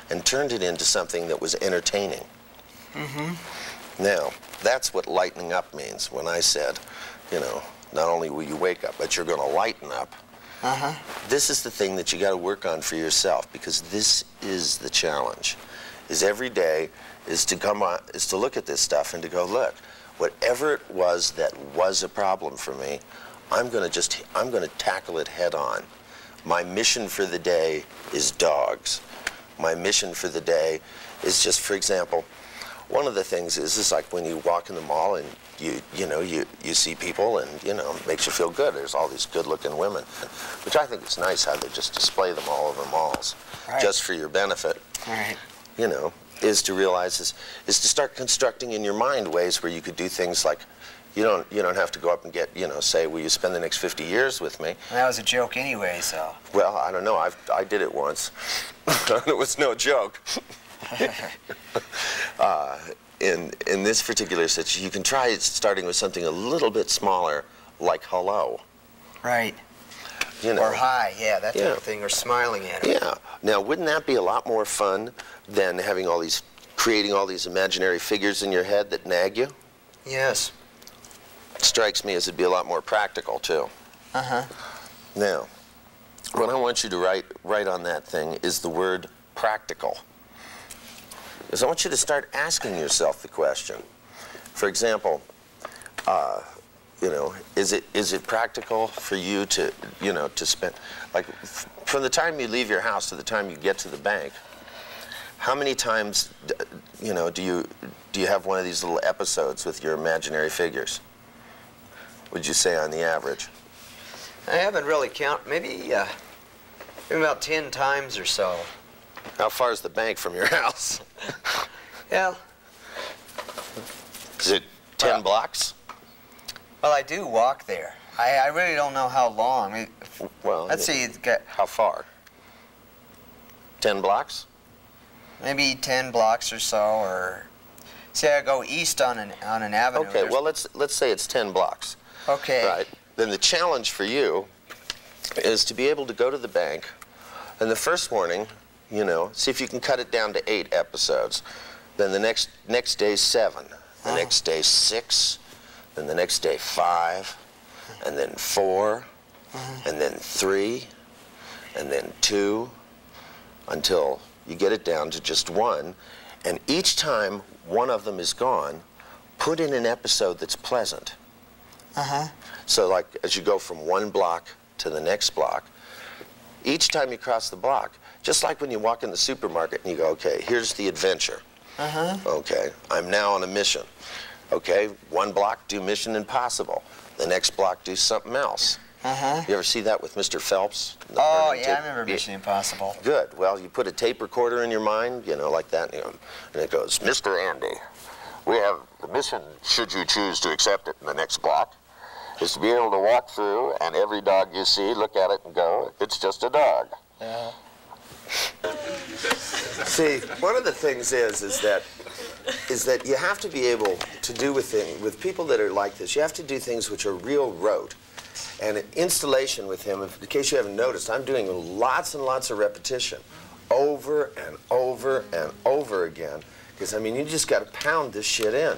and turned it into something that was entertaining. Now, that's what lightening up means when I said, you know, not only will you wake up, but you're going to lighten up. This is the thing that you got to work on for yourself, because this is the challenge. Is every day is to look at this stuff and to go, look, whatever it was that was a problem for me, I'm going to tackle it head on. My mission for the day is dogs. My mission for the day is just, for example, one of the things is like when you walk in the mall and you see people, and you know, it makes you feel good. There's all these good-looking women, which I think it's nice how they just display them all over malls, just for your benefit. You know, is to realize is to start constructing in your mind ways where you could do things like, you don't have to go up and get, you know, say, will you spend the next 50 years with me? That was a joke anyway, so. Well, I don't know. I did it once. It was no joke. In this particular situation, you can try starting with something a little bit smaller, like hello. Right. You know. Or hi, yeah, that type of thing, or smiling at it. Yeah. Now, wouldn't that be a lot more fun than having creating all these imaginary figures in your head that nag you? Yes. Strikes me as it'd be a lot more practical, too. Now, what I want you to write on that thing is the word practical. Because I want you to start asking yourself the question. For example, you know, is it practical for you to, you know, to spend, like, from the time you leave your house to the time you get to the bank, how many times, you know, do you have one of these little episodes with your imaginary figures? Would you say on the average? I haven't really counted. Maybe about 10 times or so. How far is the bank from your house? Yeah. Is it 10 blocks? Well, I do walk there. I really don't know how long. Well, let's see. It's got how far? 10 blocks? Maybe 10 blocks or so, or say I go east on an avenue. Okay. Well, let's say it's 10 blocks. Okay. Right. Then the challenge for you is to be able to go to the bank, and the first morning, you know, see if you can cut it down to 8 episodes. Then the next day 7. The next day 6. Then the next day 5. And then 4. And then 3. And then 2. Until you get it down to just 1. And each time one of them is gone, put in an episode that's pleasant. So like as you go from one block to the next block, each time you cross the block, just like when you walk in the supermarket and you go, okay, here's the adventure. Okay, I'm now on a mission. Okay, one block, do Mission Impossible. The next block, do something else. You ever see that with Mr. Phelps? Oh, yeah, I remember Mission Impossible. Good. Well, you put a tape recorder in your mind, you know, like that, and it goes, Mr. Andy, we have a mission should you choose to accept it in the next block. is to be able to walk through and every dog you see, look at it and go, it's just a dog. Yeah. See, one of the things is that you have to be able to do with people that are like this, you have to do things which are real rote. And installation with him, in case you haven't noticed, I'm doing lots and lots of repetition over and over and over again. Because, I mean, you just got to pound this shit in.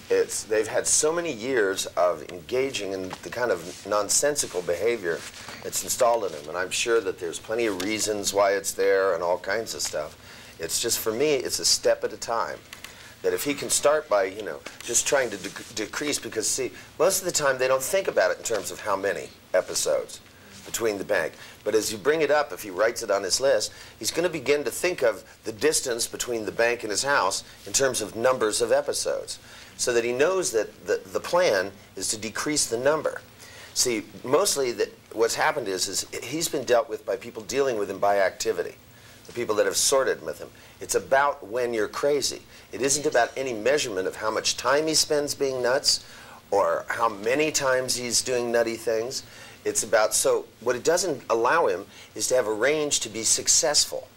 They've had so many years of engaging in the kind of nonsensical behavior that's installed in them. And I'm sure that there's plenty of reasons why it's there and all kinds of stuff. It's just, for me, it's a step at a time. That if he can start by, you know, just trying to decrease, because, see, most of the time they don't think about it in terms of how many episodes between the bank. But as you bring it up, if he writes it on his list, he's going to begin to think of the distance between the bank and his house in terms of numbers of episodes, so that he knows that the plan is to decrease the number. See, mostly what's happened is he's been dealt with by people dealing with him by activity, the people that have sorted with him. It's about when you're crazy. It isn't about any measurement of how much time he spends being nuts or how many times he's doing nutty things. It's about, so what it doesn't allow him is to have a range to be successful,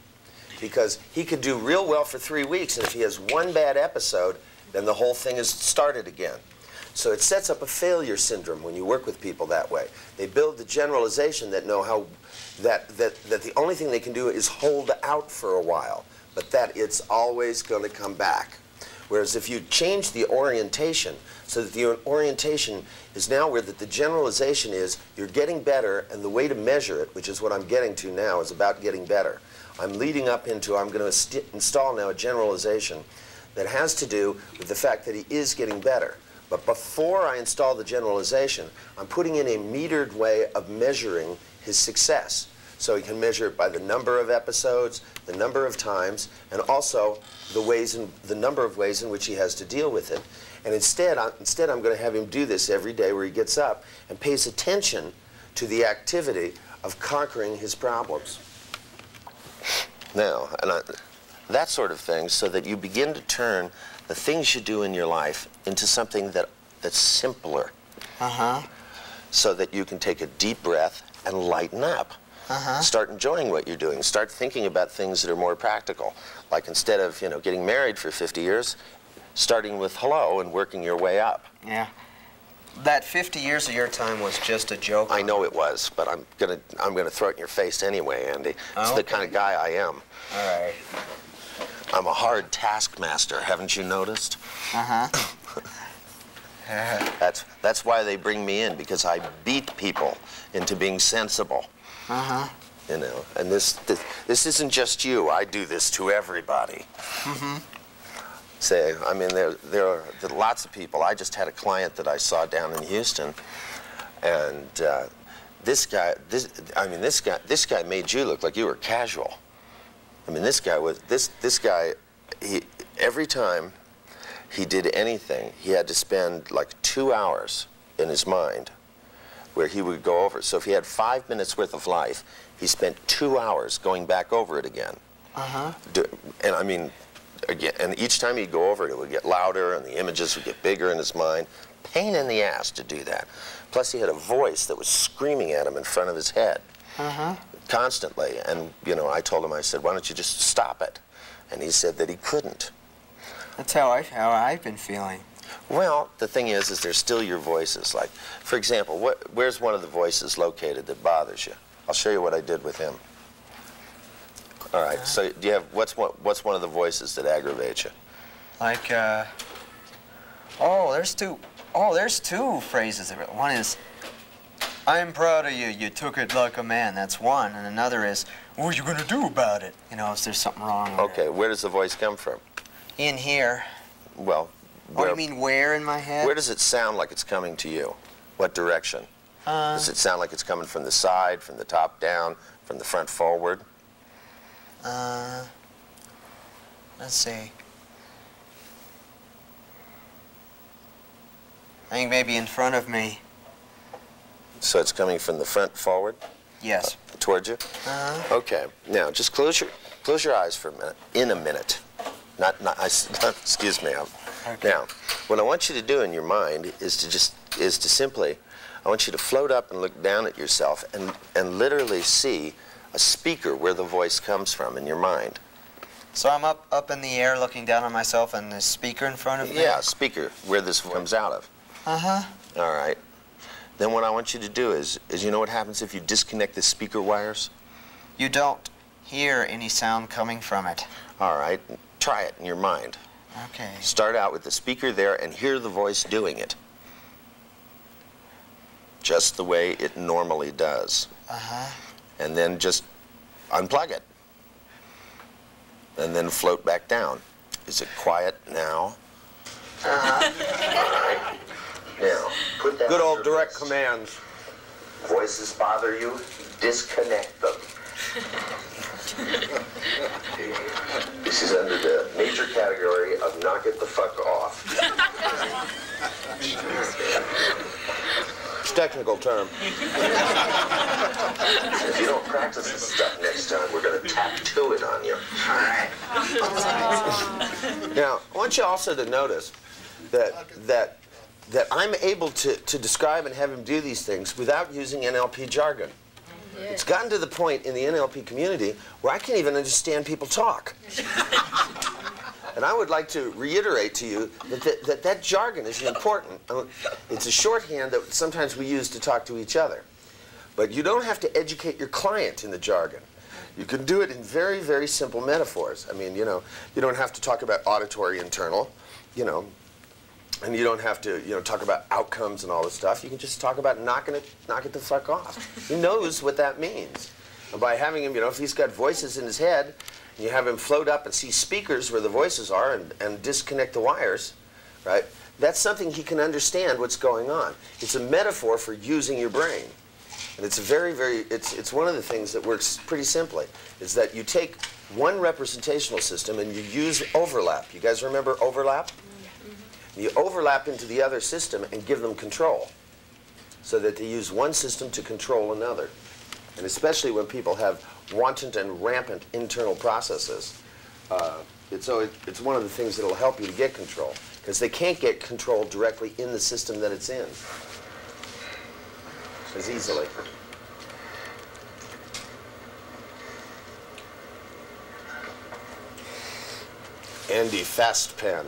because he could do real well for 3 weeks, and if he has one bad episode, then the whole thing is started again. So it sets up a failure syndrome when you work with people that way. They build the generalization that know how that the only thing they can do is hold out for a while, but that it's always going to come back. Whereas if you change the orientation so that the orientation is now where the generalization is you're getting better, and the way to measure it, which is what I'm getting to now, is about getting better. I'm leading up into, I'm going to install now a generalization that has to do with the fact that he is getting better. But before I install the generalization, I'm putting in a metered way of measuring his success. So he can measure it by the number of episodes, the number of times, and also the number of ways in which he has to deal with it. And instead I'm going to have him do this every day, where he gets up and pays attention to the activity of conquering his problems. Now, that sort of thing, so that you begin to turn the things you do in your life into something that's simpler. So that you can take a deep breath and lighten up. Start enjoying what you're doing. Start thinking about things that are more practical. Like, instead of, you know, getting married for 50 years, starting with hello and working your way up. Yeah. That 50 years of your time was just a joke. I know it was, but I'm gonna throw it in your face anyway, Andy. It's the kind of guy I am. All right. I'm a hard taskmaster, haven't you noticed? That's why they bring me in, because I beat people into being sensible. You know, and this isn't just you. I do this to everybody. Say, I mean, there are lots of people. I just had a client that I saw down in Houston, and this guy made you look like you were casual. I mean, this guy, every time he did anything, he had to spend like 2 hours in his mind where he would go over. So if he had 5 minutes worth of life, he spent 2 hours going back over it again. And I mean, again, and each time he'd go over it, it would get louder and the images would get bigger in his mind. Pain in the ass to do that. Plus he had a voice that was screaming at him in front of his head. Constantly. And, you know, I told him, I said, why don't you just stop it? And he said that he couldn't. That's how I've been feeling. Well, the thing is they're still your voices. Like, for example, where's one of the voices located that bothers you? I'll show you what I did with him. All right, so do you have, what's one of the voices that aggravates you? Like, there's two phrases. One is, I'm proud of you, you took it like a man. That's one. And another is, what are you going to do about it? You know, if there's something wrong. Okay, where does the voice come from? In here. Well, What do you mean, where in my head? Where does it sound like it's coming to you? What direction? Does it sound like it's coming from the side, from the top down, from the front forward? Let's see. I think maybe in front of me. So it's coming from the front forward? Yes. Towards you? Okay. Now, just close your eyes for a minute. In a minute. Excuse me. Okay. Now, what I want you to do in your mind is to simply I want you to float up and look down at yourself and literally see a speaker where the voice comes from in your mind. So I'm up in the air looking down on myself and there's a speaker in front of me? Yeah, speaker, where this comes out of. Uh-huh. All right. Then what I want you to do is you know what happens if you disconnect the speaker wires? You don't hear any sound coming from it. All right. Try it in your mind. Okay. Start out with the speaker there and hear the voice doing it. Just the way it normally does. Uh-huh. And then just unplug it. And then float back down. Is it quiet now? Uh-huh. All right. Now, put that. Good old direct commands. Voices bother you? Disconnect them. This is under the major category of knock it the fuck off. It's a technical term. If you don't practice this stuff next time, we're going to tattoo it on you. All right. Now, I want you also to notice that I'm able to describe and have him do these things without using NLP jargon. It's gotten to the point in the NLP community where I can't even understand people talk. And I would like to reiterate to you that jargon is important. It's a shorthand that sometimes we use to talk to each other. But you don't have to educate your client in the jargon. You can do it in very, very simple metaphors. I mean, you know, you don't have to talk about auditory internal, you know, and you don't have to, you know, talk about outcomes and all this stuff. You can just talk about knock it the fuck off. He knows what that means. And by having him, you know, if he's got voices in his head, and you have him float up and see speakers where the voices are and disconnect the wires, right? That's something he can understand what's going on. It's a metaphor for using your brain. And it's a very, very, it's one of the things that works pretty simply, is that you take one representational system and you use overlap. You guys remember overlap? You overlap into the other system and give them control so that they use one system to control another. And especially when people have wanton and rampant internal processes, it's one of the things that will help you to get control, because they can't get control directly in the system that it's in as easily. Andy Fastpen.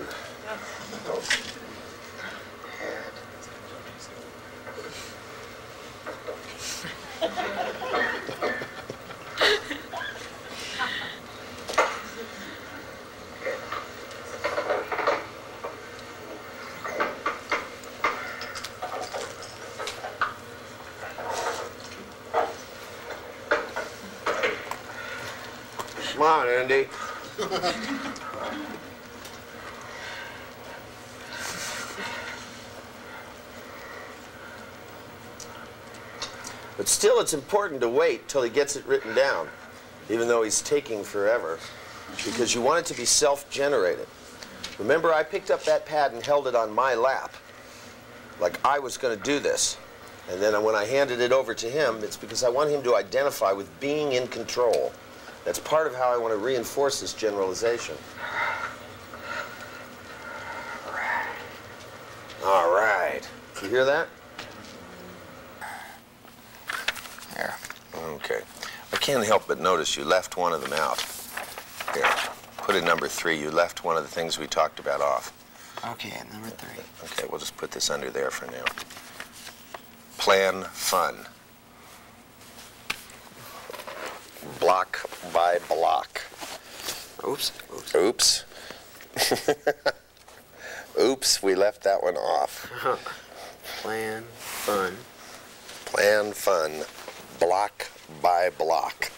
Come on, Andy. But still, it's important to wait till he gets it written down, even though he's taking forever, because you want it to be self-generated. Remember, I picked up that pad and held it on my lap, like I was going to do this. And then when I handed it over to him, it's because I want him to identify with being in control. That's part of how I want to reinforce this generalization. All right. You hear that? There. Okay. I can't help but notice you left one of them out. Here, put in number 3. You left one of the things we talked about off. Okay, number 3. Okay, we'll just put this under there for now. Plan fun. Block by block. Oops. Oops. Oops, we left that one off. Plan fun. Plan fun. Block by block.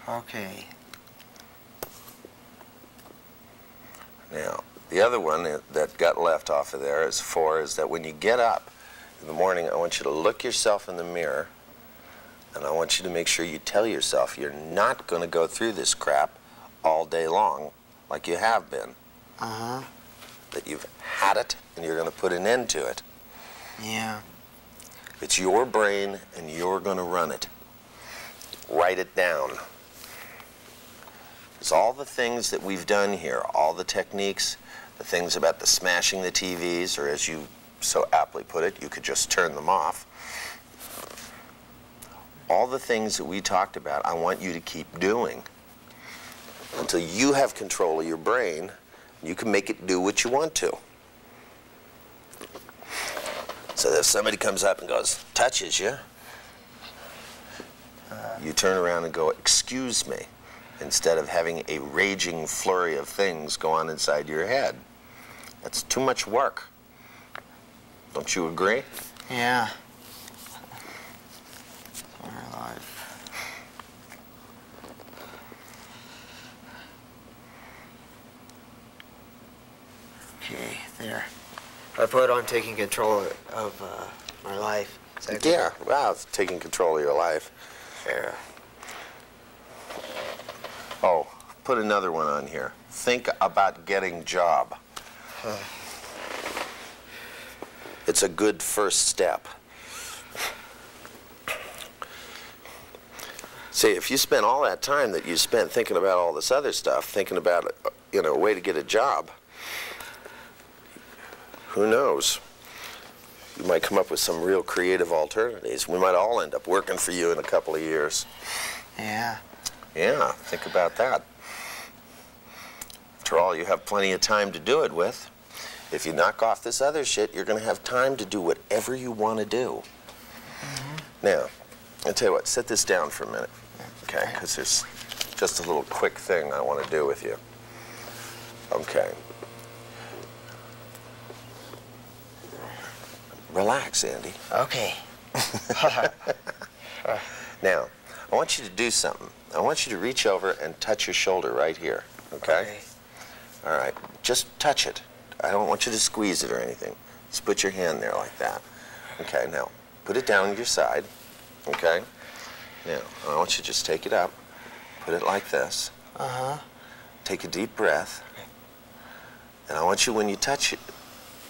Okay. Now, the other one that got left off of there is 4, is that when you get up in the morning, I want you to look yourself in the mirror, and I want you to make sure you tell yourself you're not going to go through this crap all day long like you have been. Uh-huh. That you've had it and you're going to put an end to it. Yeah. It's your brain, and you're going to run it. Write it down. It's all the things that we've done here, all the techniques, the things about the smashing the TVs, or as you so aptly put it, you could just turn them off. All the things that we talked about, I want you to keep doing until you have control of your brain. You can make it do what you want to. So that if somebody comes up and goes, touches you, you turn around and go, excuse me, instead of having a raging flurry of things go on inside your head. That's too much work. Don't you agree? Yeah. Okay, there. I put on taking control of my life. Yeah, wow, it's taking control of your life. Yeah. Oh, put another one on here. Think about getting job. It's a good first step. See, if you spend all that time that you spent thinking about all this other stuff, thinking about, you know, a way to get a job, who knows? You might come up with some real creative alternatives. We might all end up working for you in a couple of years. Yeah. Yeah, think about that. After all, you have plenty of time to do it with. If you knock off this other shit, you're going to have time to do whatever you want to do. Now, I'll tell you what, set this down for a minute, okay? Because there's just a little quick thing I want to do with you. Okay. Relax, Andy. Okay. Now, I want you to do something. I want you to reach over and touch your shoulder right here, okay? All right, just touch it. I don't want you to squeeze it or anything. Just put your hand there like that. Okay, now, put it down on your side, okay? Now, I want you to just take it up, put it like this. Take a deep breath. And I want you, when you touch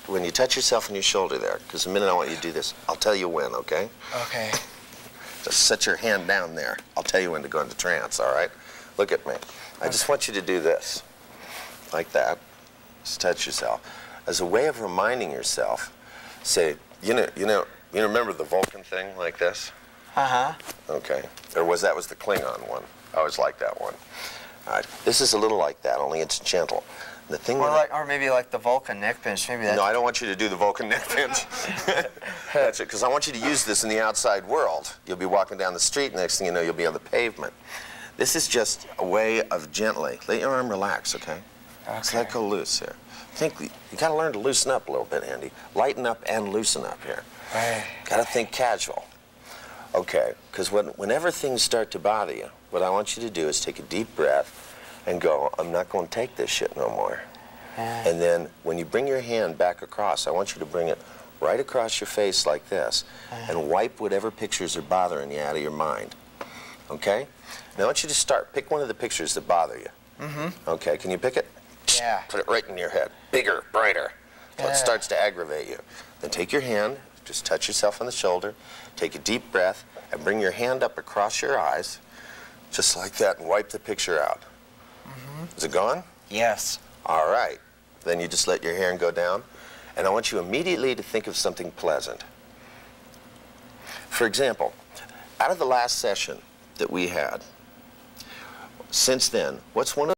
yourself on your shoulder there, because the minute I want you to do this, I'll tell you when, okay? Okay. Just set your hand down there. I'll tell you when to go into trance, all right? Look at me. I just want you to do this, like that. Just touch yourself. As a way of reminding yourself, say, you remember the Vulcan thing like this? Okay. Or was that the Klingon one? I always liked that one. All right. This is a little like that, only it's gentle. The thing or maybe like the Vulcan neck pinch. Maybe that's... No, I don't want you to do the Vulcan neck pinch. That's it, because I want you to use this in the outside world. You'll be walking down the street, next thing you know, you'll be on the pavement. This is just a way of gently. Let your arm relax, okay? Just let it go loose here. You got to learn to loosen up a little bit, Andy. Lighten up and loosen up here. Got to think casual. Okay, because whenever things start to bother you, what I want you to do is take a deep breath and go, I'm not going to take this shit no more. And then when you bring your hand back across, I want you to bring it right across your face like this and wipe whatever pictures are bothering you out of your mind. Okay? Now I want you to start. Pick one of the pictures that bother you. Okay, can you pick it? Yeah. Put it right in your head. Bigger, brighter. So it starts to aggravate you. Then take your hand, just touch yourself on the shoulder, take a deep breath, and bring your hand up across your eyes, just like that, and wipe the picture out. Is it gone? Yes. All right. Then you just let your hand go down, and I want you immediately to think of something pleasant. For example, out of the last session that we had, since then, what's one of